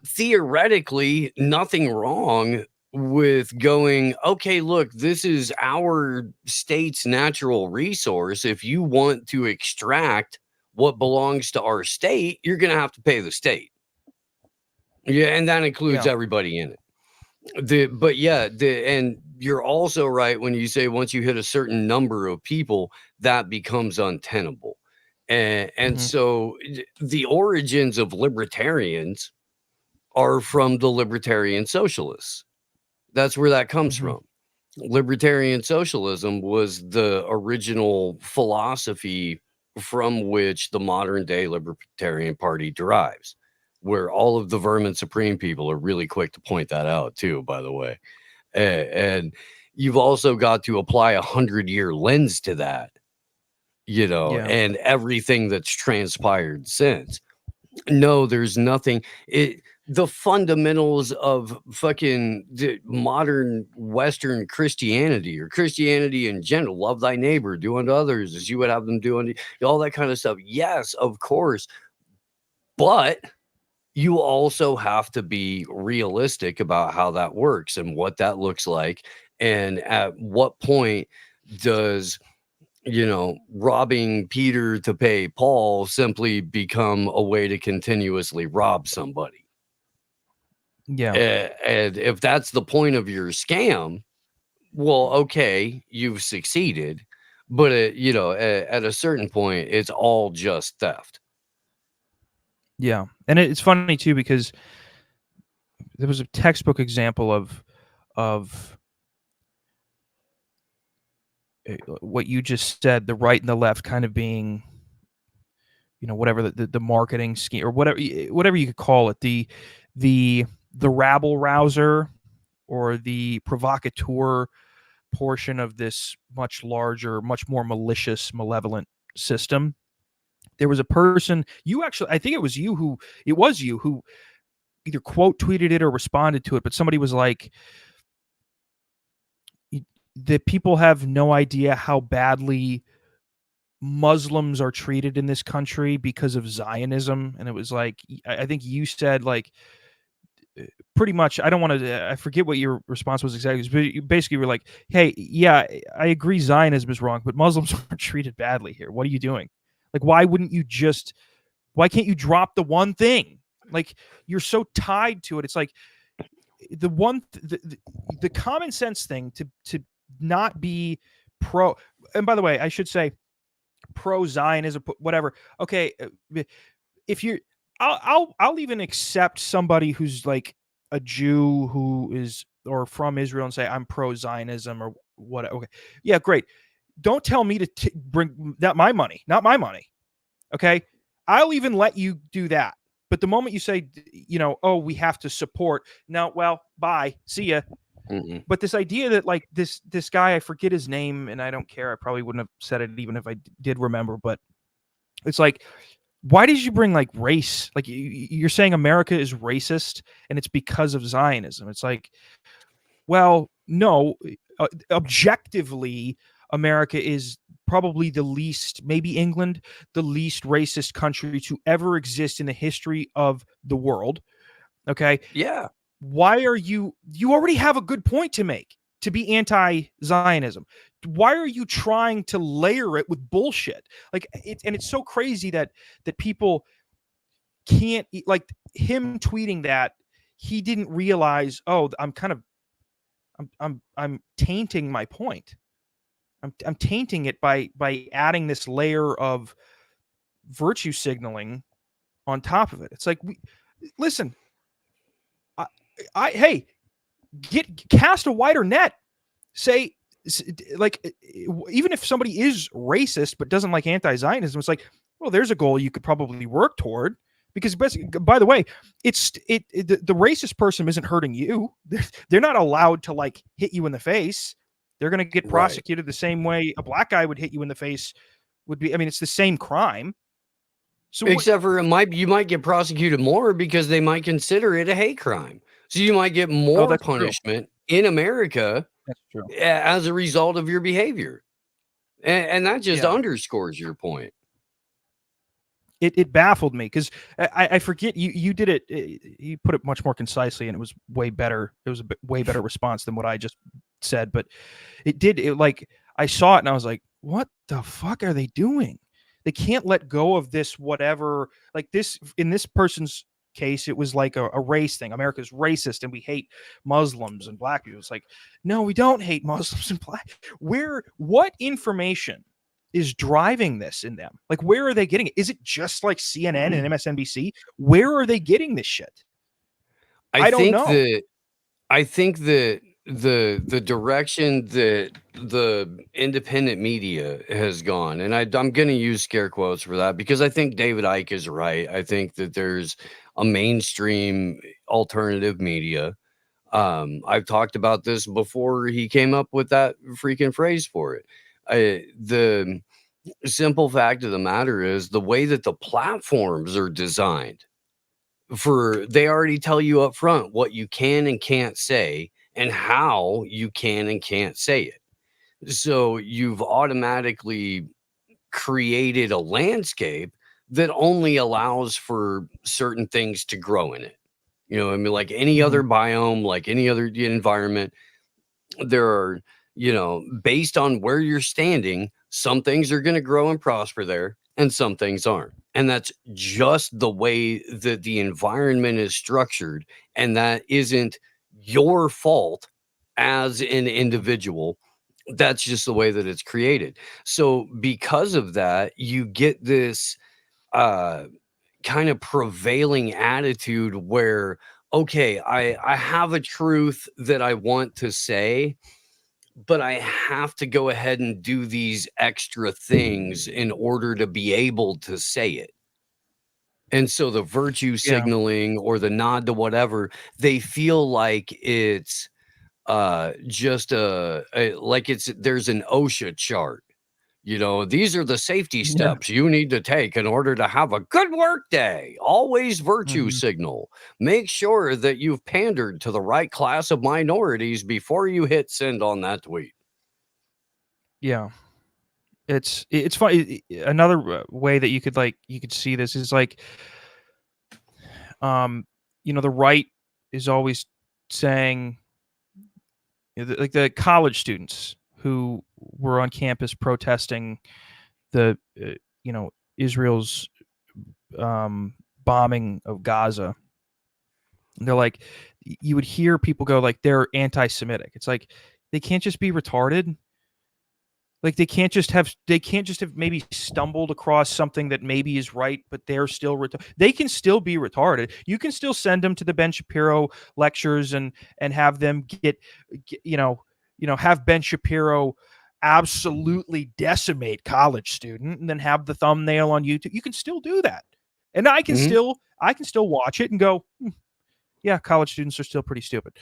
theoretically nothing wrong with going, okay, look, this is our state's natural resource. If you want to extract what belongs to our state, you're going to have to pay the state. Yeah, and that includes everybody in it. And you're also right when you say once you hit a certain number of people, that becomes untenable. And so the origins of libertarians are from the libertarian socialists. That's where that comes from. Libertarian socialism was the original philosophy from which the modern day Libertarian Party derives, where all of the vermin supreme people are really quick to point that out too, by the way. And you've also got to apply 100-year lens to that, and everything that's transpired since. No, there's nothing. The fundamentals of fucking modern Western Christianity, or Christianity in general, love thy neighbor, do unto others as you would have them do unto you, all that kind of stuff. Yes, of course. But you also have to be realistic about how that works and what that looks like. And at what point does robbing Peter to pay Paul simply become a way to continuously rob somebody? Yeah. And if that's the point of your scam, well, okay, you've succeeded. But, at a certain point, it's all just theft. Yeah. And it's funny, too, because there was a textbook example of what you just said, the right and the left kind of being, whatever the marketing scheme or whatever you could call it, the rabble rouser or the provocateur portion of this much larger, much more malicious, malevolent system. There was a person, I think it was you who either quote tweeted it or responded to it, but somebody was like, that people have no idea how badly Muslims are treated in this country because of Zionism. And it was like, I think you said, like, pretty much, I don't want to, I forget what your response was exactly, but you basically were like, hey, yeah, I agree Zionism is wrong, but Muslims are treated badly here. What are you doing? Like, why can't you drop the one thing? Like, you're so tied to it. It's like the common sense thing to not be pro. And by the way, I should say pro Zionism, whatever. Okay, if you're, I'll even accept somebody who's like a Jew who is or from Israel and say I'm pro Zionism or what. Okay, yeah, great. Don't tell me to bring that my money, not my money. Okay, I'll even let you do that. But the moment you say, oh, we have to support, no, well, bye, see ya. Mm-mm. But this idea that like this guy, I forget his name, and I don't care. I probably wouldn't have said it even if I did remember. But it's like, why did you bring like race? Like you're saying America is racist, and it's because of Zionism. It's like, well, no, objectively, America is probably the least, maybe England, the least racist country to ever exist in the history of the world. Okay. Yeah. Why are you already have a good point to make to be anti-Zionism. Why are you trying to layer it with bullshit? Like it's so crazy that people can't, like, him tweeting that he didn't realize, oh, I'm tainting my point. I'm tainting it by adding this layer of virtue signaling on top of it. It's like, listen, hey, cast a wider net. Say, like, even if somebody is racist but doesn't like anti-Zionism, it's like, well, there's a goal you could probably work toward. Because, by the way, the racist person isn't hurting you. They're not allowed to like hit you in the face. They're going to get prosecuted the same way a black guy would hit you in the face. Would be, I mean, it's the same crime. So except for you might get prosecuted more because they might consider it a hate crime. So you might get more punishment in America as a result of your behavior. And that just underscores your point. It baffled me because I forget you did it. You put it much more concisely, and it was way better. It was a way better response than what I just said. But like, I saw it and I was like, what the fuck are they doing? They can't let go of this, whatever, like this, in this person's case, it was like a race thing. America's racist and we hate Muslims and black people. It's like, no, we don't hate Muslims and black. What information is driving this in them? Like, where are they getting it? Is it just like CNN and MSNBC? Where are they getting this shit? I don't know. I think that the direction that the independent media has gone, and I'm going to use scare quotes for that because I think David Icke is right. I think that there's a mainstream alternative media. I've talked about this before he came up with that freaking phrase for it. The simple fact of the matter is the way that the platforms are designed, they already tell you up front what you can and can't say and how you can and can't say it. So you've automatically created a landscape that only allows for certain things to grow in it. You know, I mean, like any other biome, like any other environment, there are, based on where you're standing, some things are going to grow and prosper there and some things aren't. And that's just the way that the environment is structured. And that isn't your fault as an individual. That's just the way that it's created. So because of that, you get this kind of prevailing attitude where, okay, I have a truth that I want to say, but I have to go ahead and do these extra things in order to be able to say it. And so the virtue signaling or the nod to whatever, they feel like it's just there's an OSHA chart. These are the safety steps you need to take in order to have a good work day. Always virtue signal. Make sure that you've pandered to the right class of minorities before you hit send on that tweet. Yeah. It's funny. Another way that you could see this is like, the right is always saying, like the college students who were on campus protesting the Israel's bombing of Gaza. And they're like, you would hear people go like they're anti-Semitic. It's like they can't just be retarded. Like they can't just have maybe stumbled across something that maybe is right, but they're still they can still be retarded. You can still send them to the Ben Shapiro lectures and have them get have Ben Shapiro absolutely decimate college student and then have the thumbnail on YouTube. You can still do that. And I can still watch it and go, yeah, college students are still pretty stupid.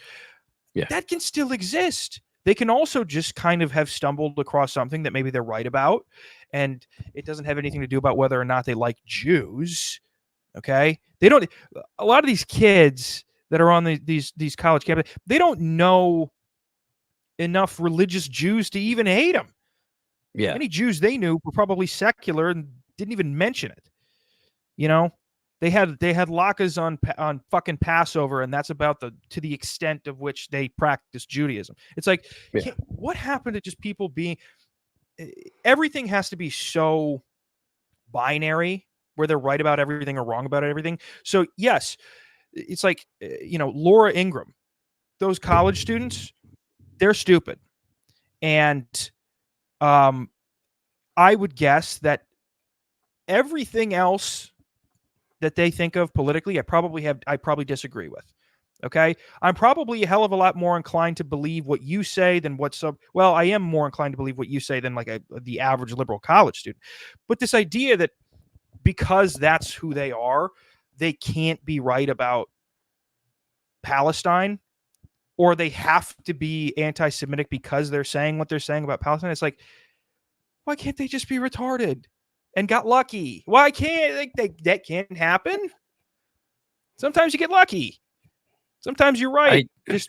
Yeah. That can still exist. They can also just kind of have stumbled across something that maybe they're right about, and it doesn't have anything to do about whether or not they like Jews. Okay, they don't. A lot of these kids that are on these college campuses, they don't know enough religious Jews to even hate them. Yeah, any Jews they knew were probably secular and didn't even mention it. They had latkes on fucking Passover, and that's about to the extent of which they practice Judaism. It's like, what happened to just people being? Everything has to be so binary, where they're right about everything or wrong about everything. So yes, it's like Laura Ingraham, those college students, they're stupid, and I would guess that everything else that they think of politically, I probably disagree with. Okay. I'm probably a hell of a lot more inclined to believe what you say than I am more inclined to believe what you say than like the average liberal college student. But this idea that because that's who they are, they can't be right about Palestine, or they have to be anti-Semitic because they're saying what they're saying about Palestine. It's like, why can't they just be retarded and got lucky? Why can't that can't happen? Sometimes you get lucky. Sometimes you're right. There's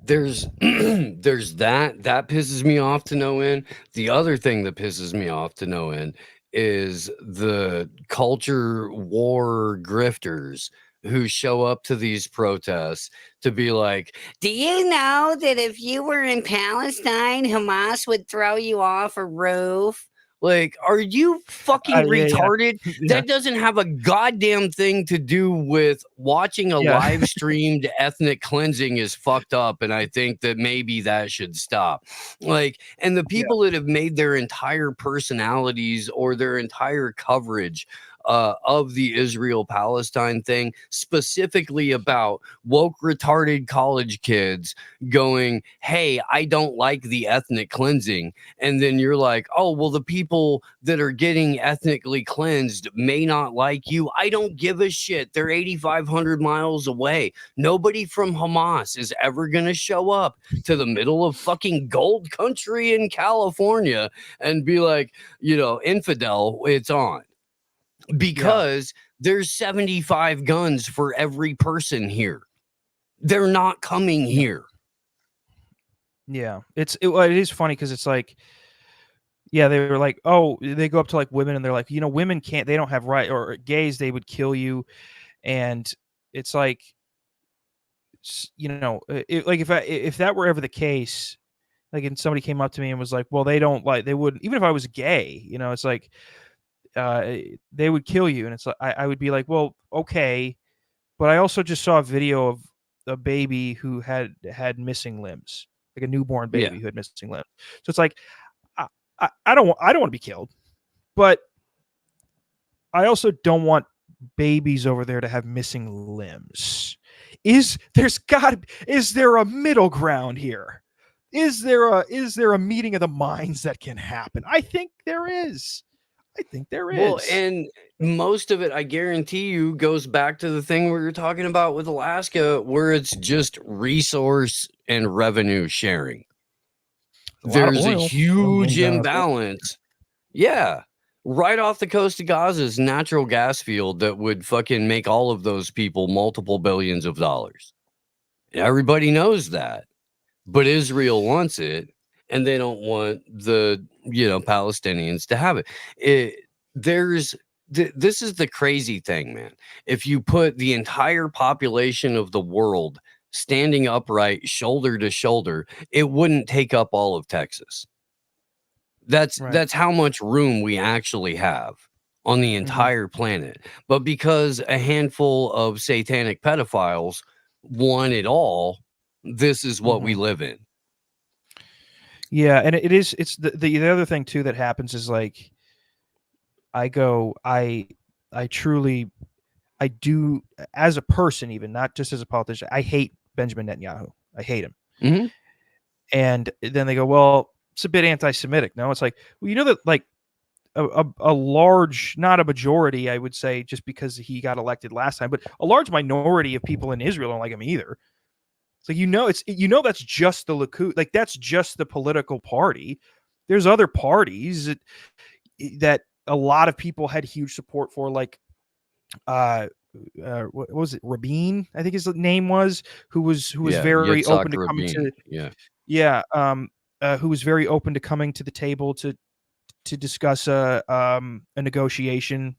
there's that pisses me off to no end. The other thing that pisses me off to no end is the culture war grifters who show up to these protests to be like, do you know that if you were in Palestine, Hamas would throw you off a roof? Like, are you fucking retarded? Yeah. That doesn't have a goddamn thing to do with watching a live streamed ethnic cleansing is fucked up. And I think that maybe that should stop. Like, and the people that have made their entire personalities or their entire coverage of the Israel-Palestine thing, specifically about woke, retarded college kids going, hey, I don't like the ethnic cleansing. And then you're like, oh, well, the people that are getting ethnically cleansed may not like you. I don't give a shit. They're 8,500 miles away. Nobody from Hamas is ever going to show up to the middle of fucking gold country in California and be like, infidel, it's on. Because there's 75 guns for every person here. They're not coming here. Yeah, it is funny because it's like, they were like, oh, they go up to like women and they're like, women can't, they don't have right, or gays, they would kill you. And it's like, like if that were ever the case, like, and somebody came up to me and was like, well, they wouldn't, even if I was gay, it's like, they would kill you. And it's like, I would be like, well, okay. But I also just saw a video of a baby who had missing limbs, like a newborn baby who had missing limbs. So it's like, I don't want to be killed, but I also don't want babies over there to have missing limbs. Is there a middle ground here? Is there a meeting of the minds that can happen? I think there is. Well, and most of it, I guarantee you, goes back to the thing we were talking about with Alaska, where it's just resource and revenue sharing. There's a huge imbalance. Yeah. Right off the coast of Gaza's natural gas field that would fucking make all of those people multiple billions of dollars. Everybody knows that. But Israel wants it. and they don't want the Palestinians to have it. This is the crazy thing, man. If you put the entire population of the world standing upright, shoulder to shoulder, it wouldn't take up all of Texas. That's how much room we actually have on the entire planet. But because a handful of satanic pedophiles want it all, this is what we live in. Yeah, and it's the other thing too that happens is like I truly do, as a person, even not just as a politician, I hate Benjamin Netanyahu. I hate him. Mm-hmm. And then they go, well, it's a bit anti-Semitic. No, it's like, well, you know that like a large, not a majority, I would say, just because he got elected last time, but a large minority of people in Israel don't like him either. So that's just the Likud, like that's just the political party. There's other parties that a lot of people had huge support for, like what was it, Rabin, I think his name was, who was very Yitzhak open to coming Rabin. who was very open to coming to the table to discuss a negotiation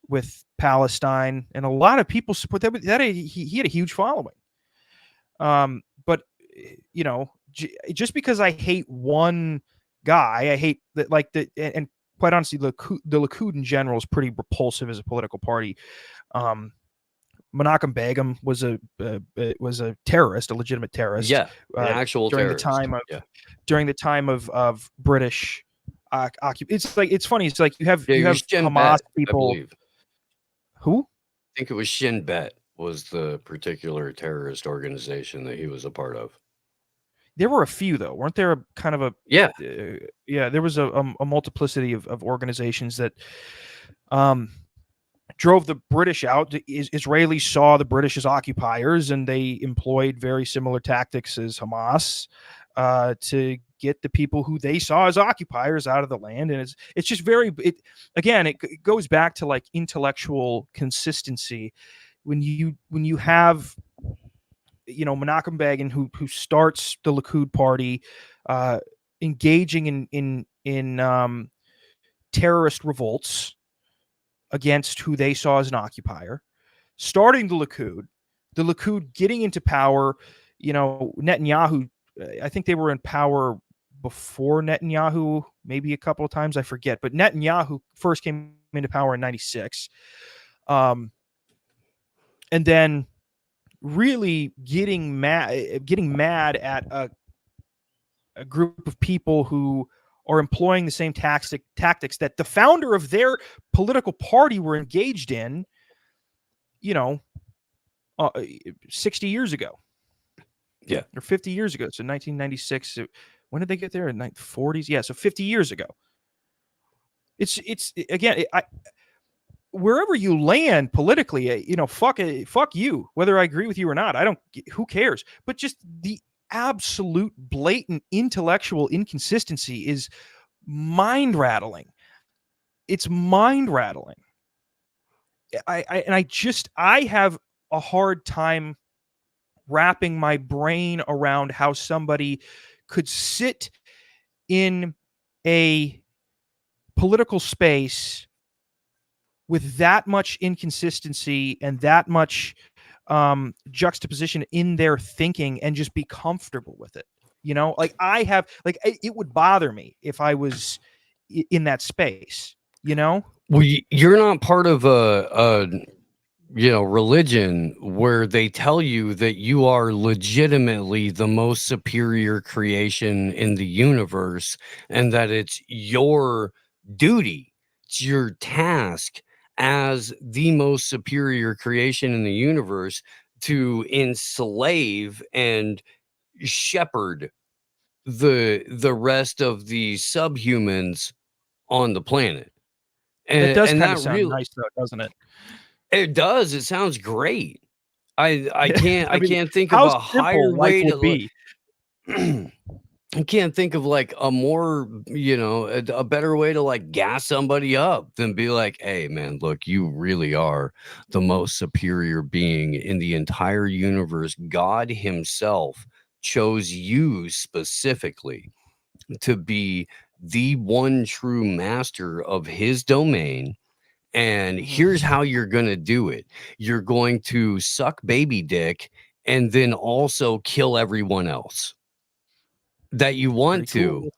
with Palestine, and a lot of people support that. He had a huge following. But just because I hate one guy, I hate that, like and quite honestly, the Likud in general is pretty repulsive as a political party. Menachem Begin was a terrorist, a legitimate terrorist. Yeah, an actual during terrorist. During the time of British it's like, it's funny. It's like you have Hamas Bet, people. Who? I think it was Shin Bet was the particular terrorist organization that he was a part of. There were a few, though, weren't there? Kind of a there was a multiplicity of organizations that drove the British out. Israelis saw the British as occupiers, and they employed very similar tactics as Hamas to get the people who they saw as occupiers out of the land. And it's just it goes back to like intellectual consistency. When you have Menachem Begin, who starts the Likud party, engaging in terrorist revolts against who they saw as an occupier, starting the Likud getting into power. Netanyahu, I think they were in power before Netanyahu, maybe a couple of times, I forget. But Netanyahu first came into power in '96, and then really getting mad at a group of people who are employing the same tactics that the founder of their political party were engaged in, 60 years ago. Yeah. Or 50 years ago. So 1996. When did they get there? In the 40s? Yeah, so 50 years ago. It's again, wherever you land politically, fuck you, whether I agree with you or not. Who cares? But just the absolute blatant intellectual inconsistency is mind-rattling. It's mind-rattling. I have a hard time wrapping my brain around how somebody could sit in a political space with that much inconsistency and that much juxtaposition in their thinking and just be comfortable with it. It would bother me if I was in that space, Well, you're not part of a religion where they tell you that you are legitimately the most superior creation in the universe, and that it's your duty, it's your task as the most superior creation in the universe to enslave and shepherd the rest of the subhumans on the planet. And it does kind of sound nice, though, doesn't it? It does. It sounds great. I can't think of a higher way to be. I can't think of like a more, a better way to like gas somebody up than be like, hey man, look, you really are the most superior being in the entire universe. God himself chose you specifically to be the one true master of his domain. And here's how you're going to do it. You're going to suck baby dick and then also kill everyone else that you want to. Cool.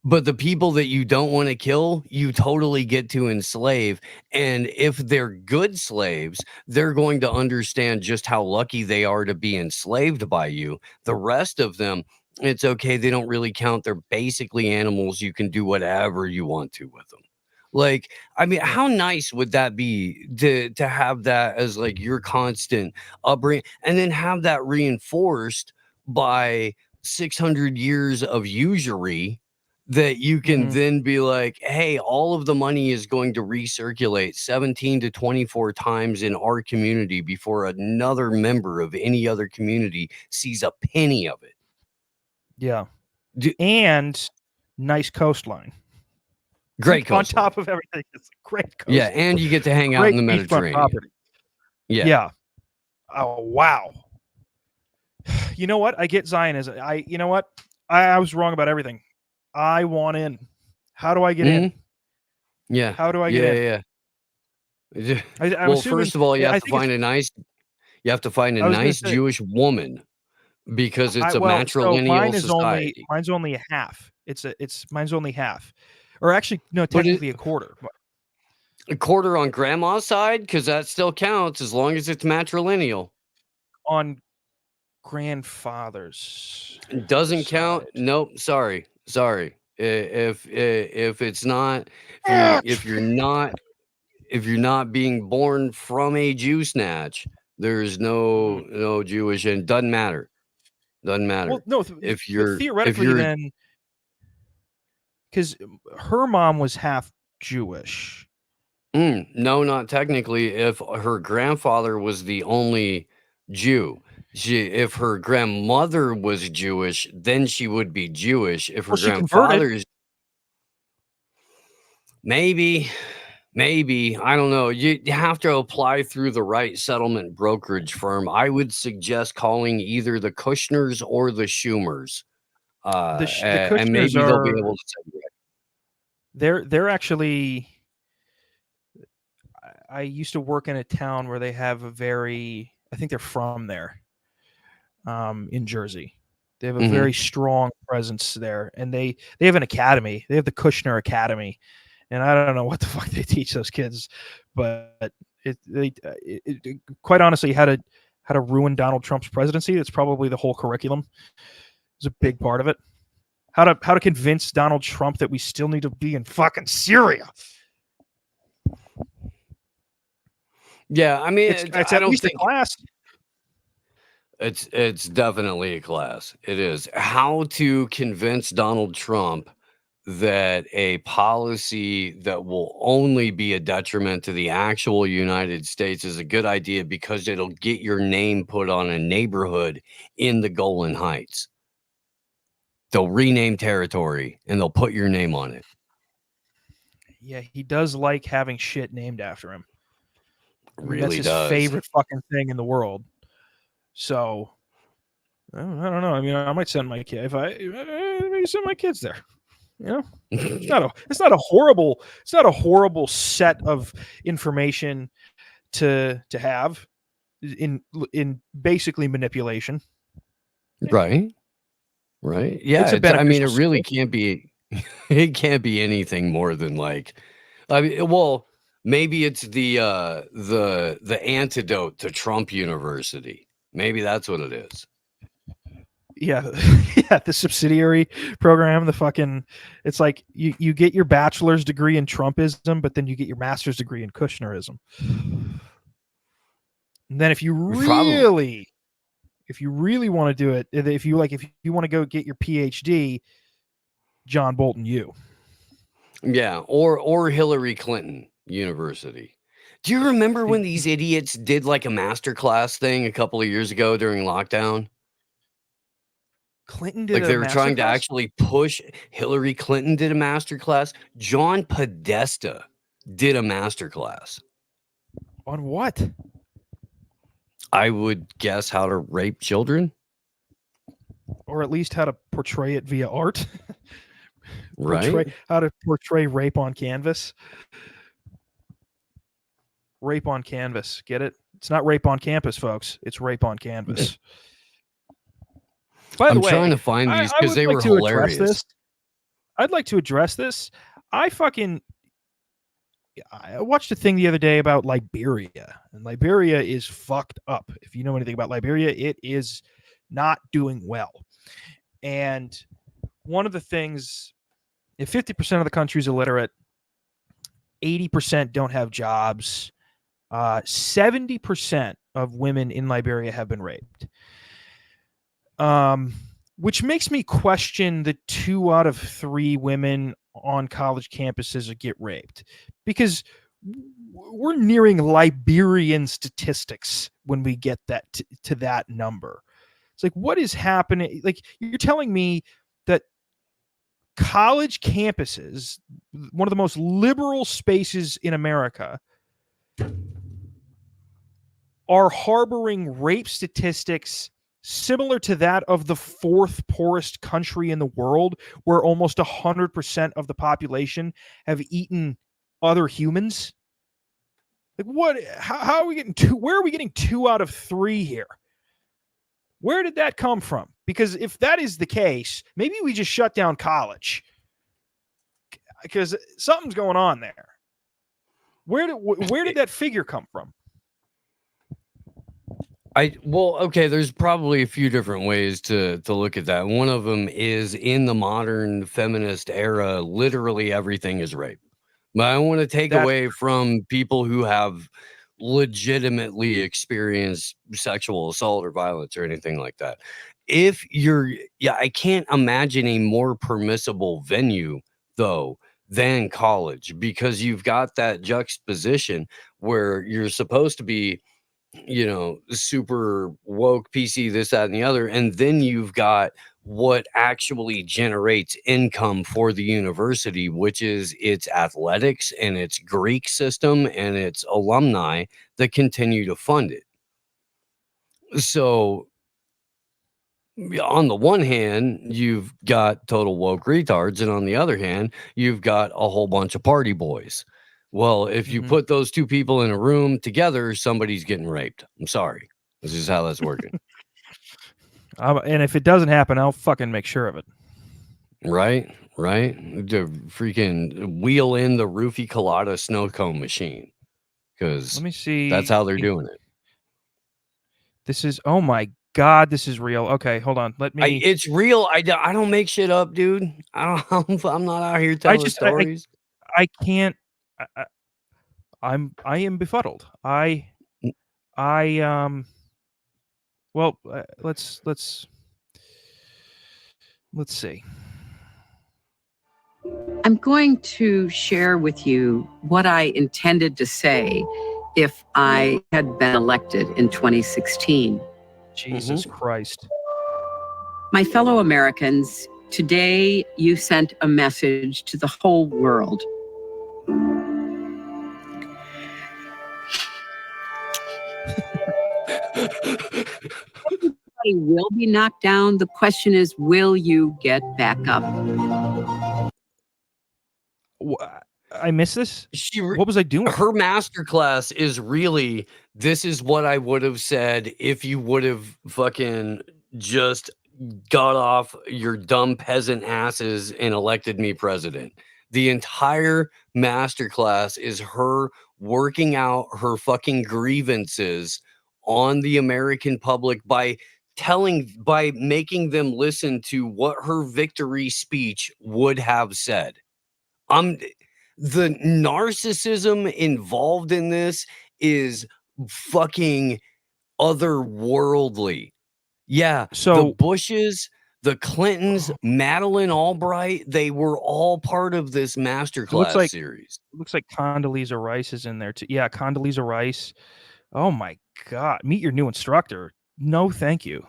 But the people that you don't want to kill, you totally get to enslave. And if they're good slaves, they're going to understand just how lucky they are to be enslaved by you. The rest of them, it's okay. They don't really count. They're basically animals. You can do whatever you want to with them. Like, I mean, how nice would that be to have that as like your constant upbringing, and then have that reinforced by 600 years of usury, that you can then be like, hey, all of the money is going to recirculate 17 to 24 times in our community before another member of any other community sees a penny of it. Yeah. And nice coastline. Great coastline. On top of everything, it's a great coastline. Yeah, and you get to hang out in the Mediterranean. Yeah. Oh, wow. You know what? I get Zionism. You know what? I was wrong about everything. I want in. How do I get in? Yeah. How do I get in? Yeah. I'm assuming, first of all, you have to find a nice Jewish woman, because it's a matrilineal society. Mine's only a half. Mine's only half. Or actually, no, technically a quarter. A quarter on grandma's side, because that still counts as long as it's matrilineal. On grandfather's doesn't count. Nope. Sorry. If it's not, if you're not being born from a Jew snatch, there's no Jewish, and doesn't matter. Well, no, if you're theoretically, then, because her mom was half Jewish. No, not technically. If her grandfather was the only Jew, if her grandmother was Jewish, then she would be Jewish. If her grandfather's, maybe, I don't know. You have to apply through the right settlement brokerage firm. I would suggest calling either the Kushners or the Schumers. The Kushners, and maybe they'll be able to say they're actually. I used to work in a town where they have I think they're from there, in Jersey. They have a very strong presence there, and they have an academy. They have the Kushner Academy, and I don't know what the fuck they teach those kids, but it quite honestly, how to ruin Donald Trump's presidency. That's probably the whole curriculum. It's a big part of it. How to convince Donald Trump that we still need to be in fucking Syria. Yeah, I mean, it's at least a class. It's definitely a class. It is. How to convince Donald Trump that a policy that will only be a detriment to the actual United States is a good idea, because it'll get your name put on a neighborhood in the Golan Heights. They'll rename territory and they'll put your name on it. Yeah, he does like having shit named after him. Really that's his favorite fucking thing in the world. So I don't know. I mean, I might send my kid if I maybe send my kids there. You know, it's not a horrible set of information to have in basically manipulation. Right. Yeah, I mean, it really can't be. It can't be anything more than like, I mean, well, maybe it's the antidote to Trump University. Maybe that's what it is. Yeah, yeah, the subsidiary program, the fucking, it's like you get your bachelor's degree in Trumpism, but then you get your master's degree in Kushnerism. And then if you really want to do it, if you want to go get your PhD, John Bolton U. Yeah, or Hillary Clinton University. Do you remember when these idiots did like a masterclass thing a couple of years ago during lockdown? Clinton did like they were trying to actually push. Hillary Clinton did a masterclass. John Podesta did a masterclass. On what? I would guess how to rape children. Or at least how to portray it via art. Right? How to portray rape on canvas. Rape on canvas. Get it? It's not rape on campus, folks. It's rape on canvas. By the way, I'm trying to find these because they were hilarious. I'd like to address this. I watched a thing the other day about Liberia, and Liberia is fucked up. If you know anything about Liberia, it is not doing well. And one of the things, if 50% of the country is illiterate, 80% don't have jobs, 70% of women in Liberia have been raped. Which makes me question the 2 out of 3 women on college campuses get raped, because we're nearing Liberian statistics when we get that to that number. It's like, what is happening? Like, you're telling me that college campuses, one of the most liberal spaces in America, are harboring rape statistics similar to that of the 4th poorest country in the world, where almost 100% of the population have eaten other humans? Like, what? How are we getting 2? Where are we getting 2 out of 3 here? Where did that come from? Because if that is the case, maybe we just shut down college, because something's going on there. Where did that figure come from? Okay, there's probably a few different ways to look at that. One of them is, in the modern feminist era, literally everything is rape. But I want to take away from people who have legitimately experienced sexual assault or violence or anything like that. I can't imagine a more permissible venue, though, than college, because you've got that juxtaposition where you're supposed to be, super woke, PC, this, that, and the other. And then you've got what actually generates income for the university, which is its athletics and its Greek system and its alumni that continue to fund it. So on the one hand, you've got total woke retards, and on the other hand, you've got a whole bunch of party boys. Well, if you put those 2 people in a room together, somebody's getting raped. I'm sorry. This is how that's working. And if it doesn't happen, I'll fucking make sure of it. Right? To freaking wheel in the Roofie Colada snow cone machine. Because let me see. That's how they're doing it. This is, oh my God, this is real. Okay, hold on. It's real. I don't make shit up, dude. I'm not out here telling stories. I can't. I am befuddled. Well, let's see. I'm going to share with you what I intended to say if I had been elected in 2016. Jesus Christ. My fellow Americans, today you sent a message to the whole world. Everybody will be knocked down. The question is, will you get back up? I missed this. What was I doing? Her masterclass is really, this is what I would have said if you would have fucking just got off your dumb peasant asses and elected me president. The entire masterclass is her working out her fucking grievances on the American public by making them listen to what her victory speech would have said. The narcissism involved in this is fucking otherworldly. Yeah, so the Bushes, the Clintons, Madeleine Albright, they were all part of this masterclass series. Looks like Condoleezza Rice is in there too. Yeah, Condoleezza Rice. Oh my God, meet your new instructor. No, thank you.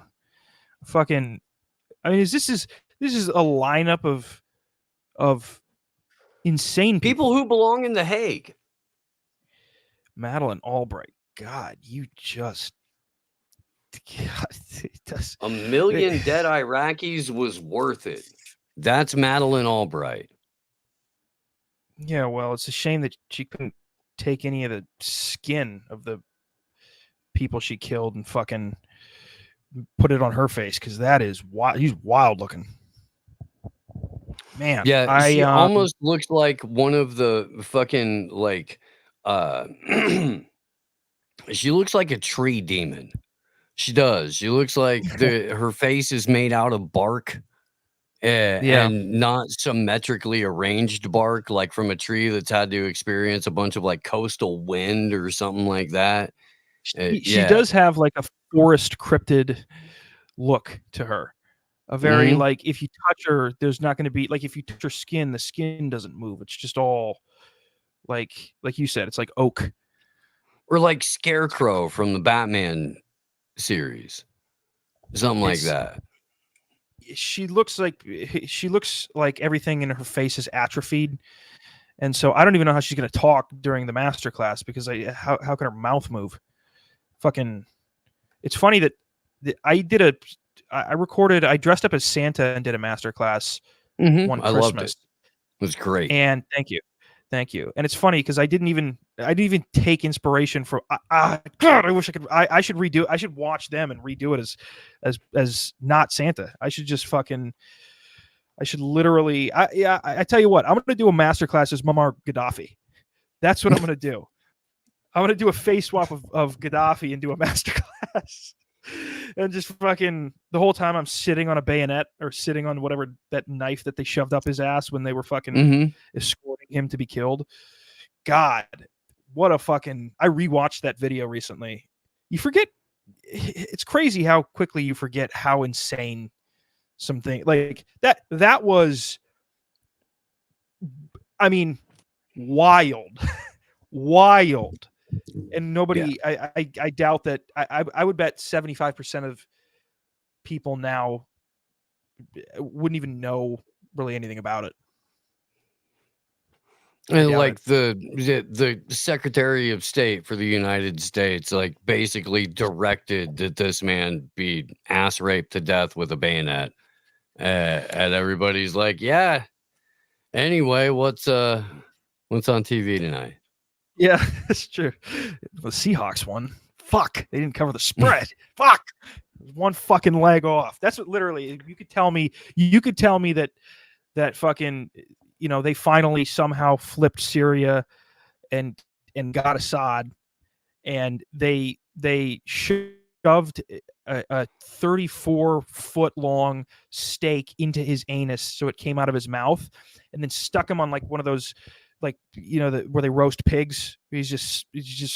Fucking, I mean, this is a lineup of insane people who belong in The Hague. Madeleine Albright. God, you just. God, $1 million dead Iraqis was worth it. That's Madeleine Albright. Yeah, well, it's a shame that she couldn't take any of the skin of the people she killed and fucking put it on her face, because that is wild. He's wild looking. Man, yeah, she almost looks like one of the fucking like she looks like a tree demon. She does. She looks like her face is made out of bark. And not symmetrically arranged bark, like from a tree that's had to experience a bunch of like coastal wind or something like that. She does have like a forest cryptid look to her. A very like, if you touch her, there's not going to be like, if you touch her skin, the skin doesn't move. It's just all like you said, it's like oak. Or like Scarecrow from the Batman series. Something like that. She looks like everything in her face is atrophied. And so I don't even know how she's going to talk during the masterclass, because how can her mouth move? Fucking, it's funny that I dressed up as Santa and did a masterclass one Christmas. I loved it. It was great. And thank you. And it's funny because I didn't even take inspiration from. God, I wish I could. I should redo. I should watch them and redo it as not Santa. I should just fucking. I should literally. I tell you what. I'm gonna do a masterclass as Muammar Gaddafi. That's what I'm gonna do. I'm gonna do a face swap of Gaddafi and do a masterclass. And just fucking the whole time I'm sitting on a bayonet or sitting on whatever that knife that they shoved up his ass when they were fucking escorting him to be killed. God, what a fucking... I rewatched that video recently. You forget... It's crazy how quickly you forget how insane something... Like, that was... I mean, wild. Wild. And nobody, I doubt that. I would bet 75% of people now wouldn't even know really anything about it. And like the Secretary of State for the United States, like basically directed that this man be ass raped to death with a bayonet, and everybody's like, yeah. Anyway, what's on TV tonight? Yeah, that's true. The Seahawks won. Fuck, they didn't cover the spread. Fuck, one fucking leg off. That's what literally. You could tell me that fucking, they finally somehow flipped Syria and got Assad, and they shoved a 34-foot long stake into his anus so it came out of his mouth, and then stuck him on like one of those, like, where they roast pigs. He's just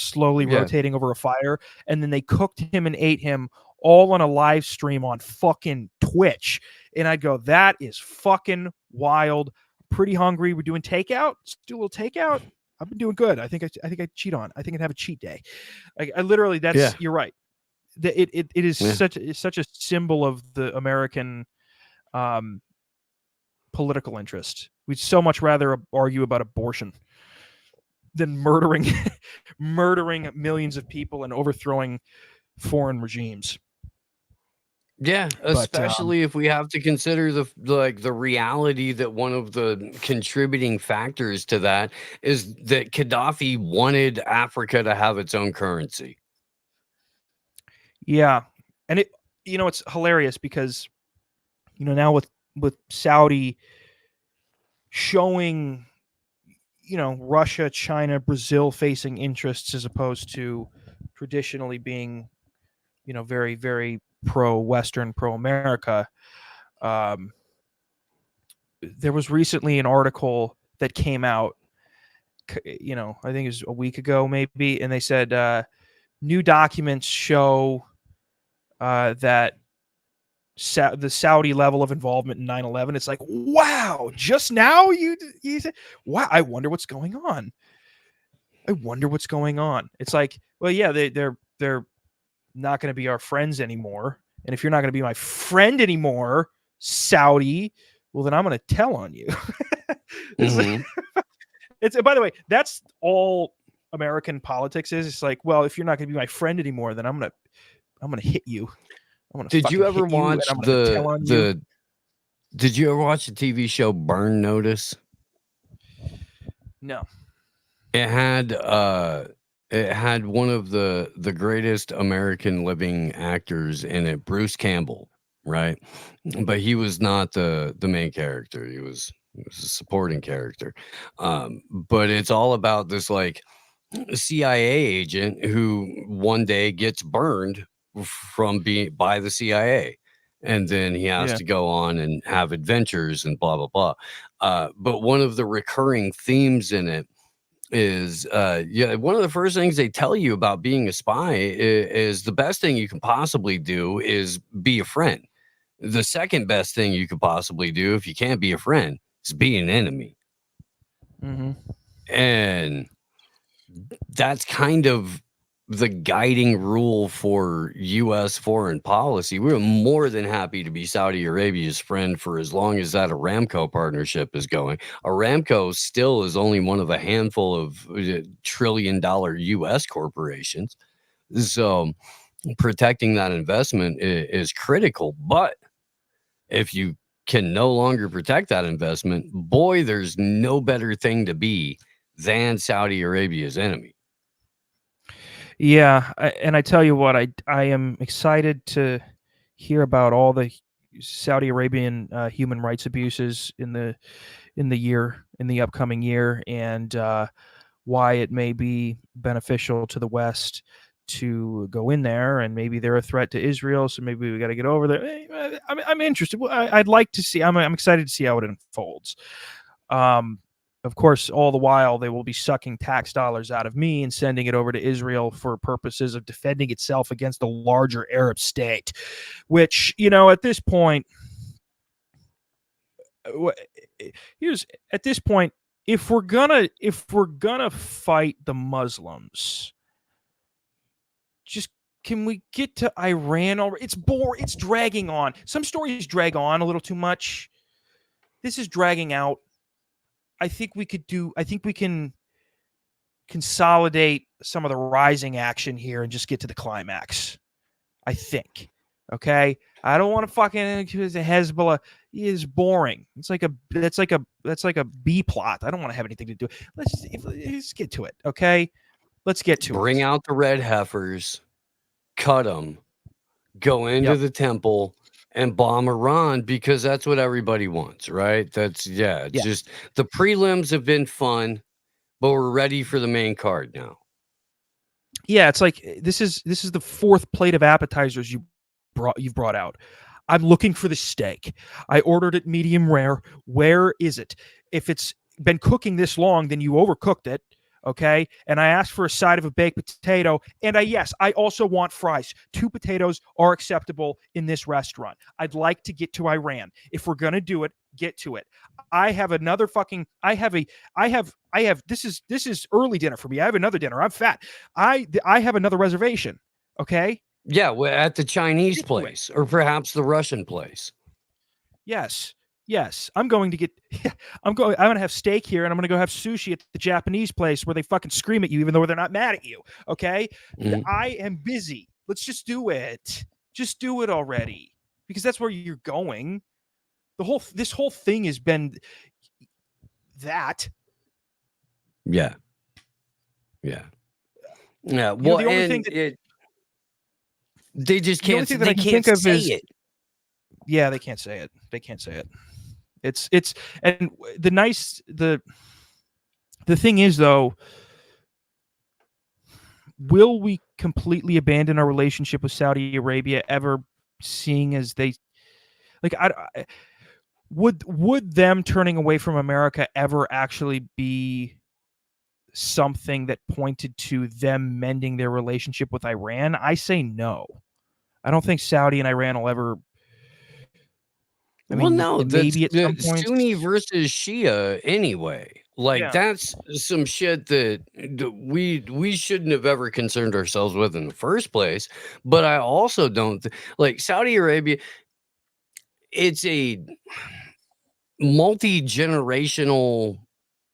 slowly rotating over a fire, and then they cooked him and ate him all on a live stream on fucking Twitch. And I'd go, that is fucking wild. Pretty hungry. We're doing takeout. Let's do a little takeout. I've been doing good. I think I cheat on. I think I'd have a cheat day. I literally, you're right. It is such a symbol of the American political interest. We'd so much rather argue about abortion than murdering millions of people and overthrowing foreign regimes. Yeah, especially if we have to consider the reality that one of the contributing factors to that is that Gaddafi wanted Africa to have its own currency. Yeah, and it's hilarious because now with Saudi showing Russia, China, Brazil facing interests as opposed to traditionally being very, very pro-Western, pro-America. There was recently an article that came out, I think it was a week ago maybe, and they said new documents show that the Saudi level of involvement in 9/11. It's like, wow, just now you said, wow, I wonder what's going on. It's like, well, yeah, they're not going to be our friends anymore. And if you're not going to be my friend anymore, Saudi, well, then I'm going to tell on you. It's by the way, that's all American politics is. It's like, well, if you're not going to be my friend anymore, then I'm going to hit you. Did you ever watch the Did you ever watch the TV show Burn Notice? No. It had one of the greatest American living actors in it, Bruce Campbell, right? But he was not the main character. He was a supporting character. But it's all about this like CIA agent who one day gets burned from being by the CIA. And then he has Yeah. to go on and have adventures and blah, blah, blah. But one of the recurring themes in it is one of the first things they tell you about being a spy is the best thing you can possibly do is be a friend. The second best thing you could possibly do if you can't be a friend is be an enemy. Mm-hmm. And that's kind of the guiding rule for U.S. foreign policy. We're more than happy to be Saudi Arabia's friend for as long as that Aramco partnership is going. Aramco still is only one of a handful of trillion-dollar U.S. corporations. So protecting that investment is critical. But if you can no longer protect that investment, boy, there's no better thing to be than Saudi Arabia's enemy. Yeah, and I tell you what, I am excited to hear about all the Saudi Arabian human rights abuses in the upcoming year, and why it may be beneficial to the West to go in there, and maybe they're a threat to Israel, so maybe we got to get over there. I'm interested. I'd like to see. I'm excited to see how it unfolds. Of course, all the while they will be sucking tax dollars out of me and sending it over to Israel for purposes of defending itself against a larger Arab state, which, at this point, if we're gonna fight the Muslims, just can we get to Iran already? It's dragging on. Some stories drag on a little too much. This is dragging out. I think we can consolidate some of the rising action here and just get to the climax. I think. Okay. I don't want to fucking Hezbollah is boring. It's like a B plot. I don't want to have anything to do. Let's get to it. Okay. Let's get to it. Bring out the red heifers, cut them, go into the temple and bomb Iran because that's what everybody wants, right? Just the prelims have been fun, but we're ready for the main card now. Yeah, it's like this is the fourth plate of appetizers you've brought out. I'm looking for the steak. I ordered it medium rare. Where is it? If it's been cooking this long, then you overcooked it. Okay. And I asked for a side of a baked potato. And I also want fries. 2 potatoes are acceptable in this restaurant. I'd like to get to Iran. If we're going to do it, get to it. This is early dinner for me. I have another dinner. I'm fat. I have another reservation. Okay. Yeah. Well, at the Chinese place or perhaps the Russian place. Yes, I'm going to have steak here, and I'm going to go have sushi at the Japanese place where they fucking scream at you even though they're not mad at you, okay? Mm-hmm. I am busy. Let's just do it. Just do it already, because that's where you're going. This whole thing has been that. Yeah. Well, the only thing that they just can't. They can't say it. Yeah, they can't say it. It's and the thing is, though, will we completely abandon our relationship with Saudi Arabia ever, seeing as they would them turning away from America ever actually be something that pointed to them mending their relationship with Iran? I say no. I don't think Saudi and Iran will ever. Maybe at some point, Sunni versus Shia anyway. That's some shit that we shouldn't have ever concerned ourselves with in the first place. But I also don't Saudi Arabia. It's a multi-generational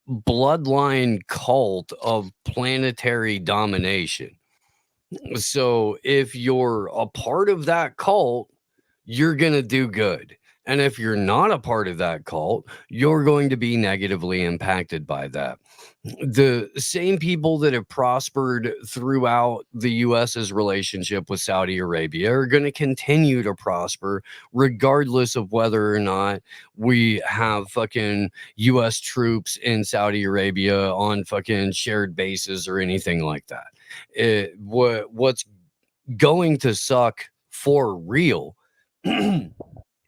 bloodline cult of planetary domination. So if you're a part of that cult, you're gonna do good. And if you're not a part of that cult, you're going to be negatively impacted by that. The same people that have prospered throughout the US's relationship with Saudi Arabia are going to continue to prosper regardless of whether or not we have fucking US troops in Saudi Arabia on fucking shared bases or anything like that. What's going to suck for real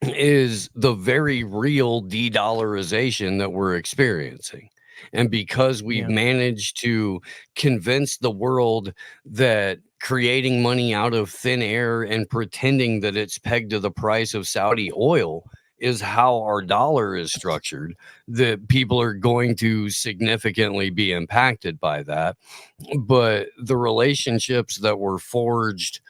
is the very real de-dollarization that we're experiencing. And because we've managed to convince the world that creating money out of thin air and pretending that it's pegged to the price of Saudi oil is how our dollar is structured, that people are going to significantly be impacted by that. But the relationships that were forged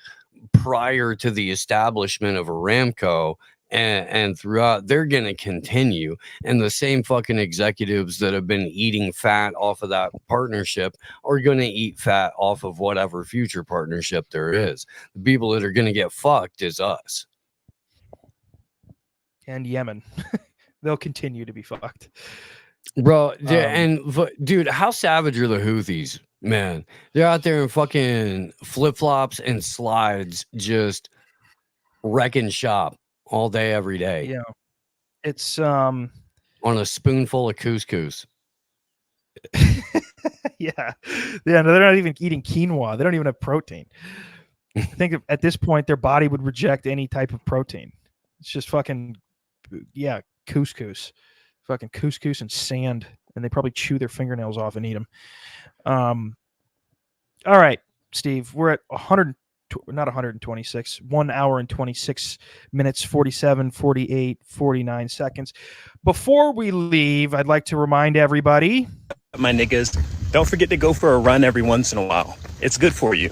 prior to the establishment of Aramco and throughout, they're going to continue. And the same fucking executives that have been eating fat off of that partnership are going to eat fat off of whatever future partnership there is. The people that are going to get fucked is us. And Yemen. They'll continue to be fucked. Bro, dude, how savage are the Houthis? Man, they're out there in fucking flip-flops and slides just wrecking shop all day, every day. Yeah. It's on a spoonful of couscous. Yeah. No, they're not even eating quinoa. They don't even have protein. I think at this point their body would reject any type of protein. It's just fucking couscous. Fucking couscous and sand, and they probably chew their fingernails off and eat them. All right, Steve, we're at 1 hour and 26 minutes, 47, 48, 49 seconds. Before we leave, I'd like to remind everybody, my niggas, don't forget to go for a run every once in a while. It's good for you.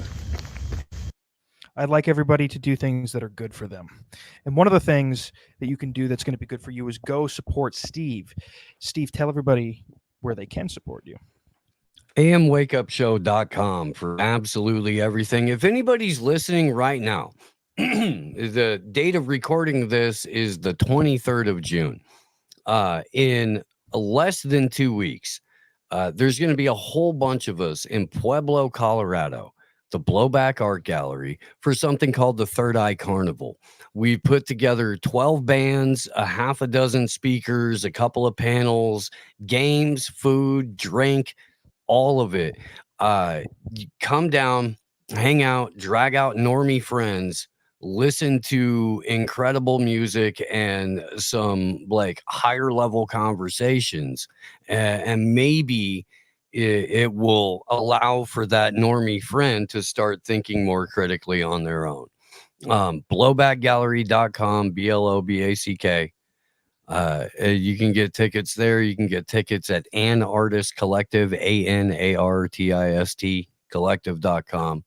I'd like everybody to do things that are good for them. And one of the things that you can do that's going to be good for you is go support Steve. Steve, tell everybody where they can support you. amwakeupshow.com for absolutely everything. If anybody's listening right now, the date of recording this is the 23rd of June. In less than 2 weeks, there's going to be a whole bunch of us in Pueblo, Colorado, the Blowback Art Gallery, for something called the Third Eye Carnival. We put together 12 bands, a half a dozen speakers, a couple of panels, games, food, drink, all of it. Come down, hang out, drag out normie friends, listen to incredible music and some like higher level conversations, and maybe it will allow for that normie friend to start thinking more critically on their own. Blowbackgallery.com, BLOBACK. You can get tickets there. You can get tickets at An Artist Collective, ANARTIST collective.com.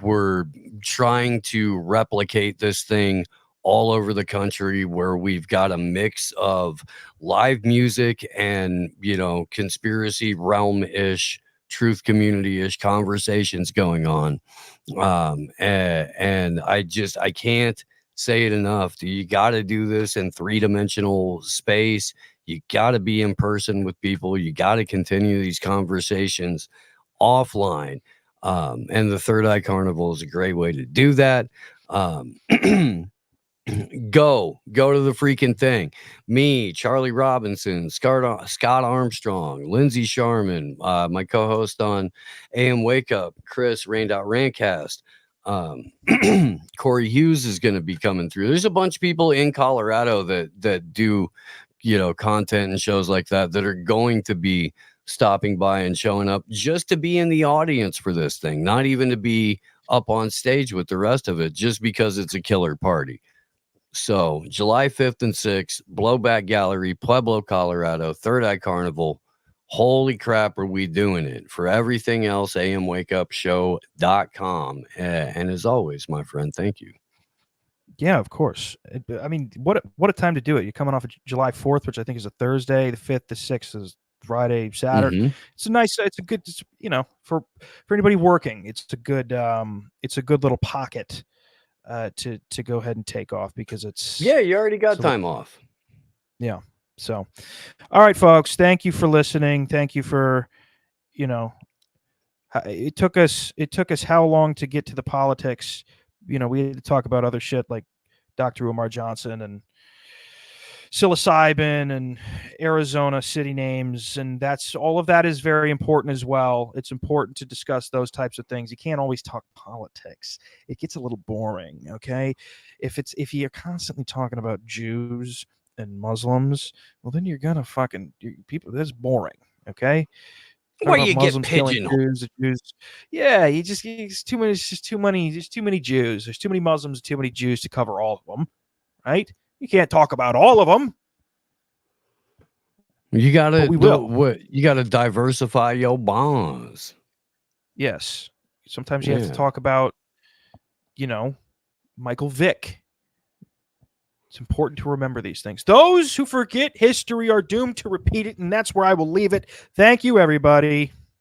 We're trying to replicate this thing all over the country, where we've got a mix of live music and, conspiracy realm-ish, truth community-ish conversations going on. And I can't say it enough. You got to do this in 3-dimensional space. You got to be in person with people. You got to continue these conversations offline. And the Third Eye Carnival is a great way to do that. Go to the freaking thing. Me, Charlie Robinson, Scott Armstrong, Lindsay Sharman, my co-host on AM Wake Up, Chris Rain.Rancast. Corey Hughes is going to be coming through. There's a bunch of people in Colorado that do, content and shows like that are going to be stopping by and showing up just to be in the audience for this thing, not even to be up on stage with the rest of it, just because it's a killer party. So July 5th and 6th, Blowback Gallery, Pueblo, Colorado, Third Eye Carnival. Holy crap, are we doing it? For everything else, amwakeupshow.com. And as always, my friend, thank you. Yeah, of course. I mean, what a time to do it. You're coming off of July 4th, which I think is a Thursday. The 5th, the 6th is Friday, Saturday. Mm-hmm. It's a good, for anybody working, it's a good little pocket to go ahead and take off because it's you already got time off. Yeah. So, all right, folks. Thank you for listening. Thank you for, it took us how long to get to the politics. We had to talk about other shit like Dr. Umar Johnson and psilocybin and Arizona city names, and all of that is very important as well. It's important to discuss those types of things. You can't always talk politics. It gets a little boring, okay? If you're constantly talking about Jews and Muslims, well then you're gonna people. That's boring, okay? Where you Muslims get pigeonholed. Jews. Yeah, it's too many. It's just too many. There's too many Jews. There's too many Muslims. Too many Jews to cover all of them, right? You can't talk about all of them. You gotta you gotta diversify your bonds. Yes. Sometimes you have to talk about, Michael Vick. It's important to remember these things. Those who forget history are doomed to repeat it, and that's where I will leave it. Thank you, everybody.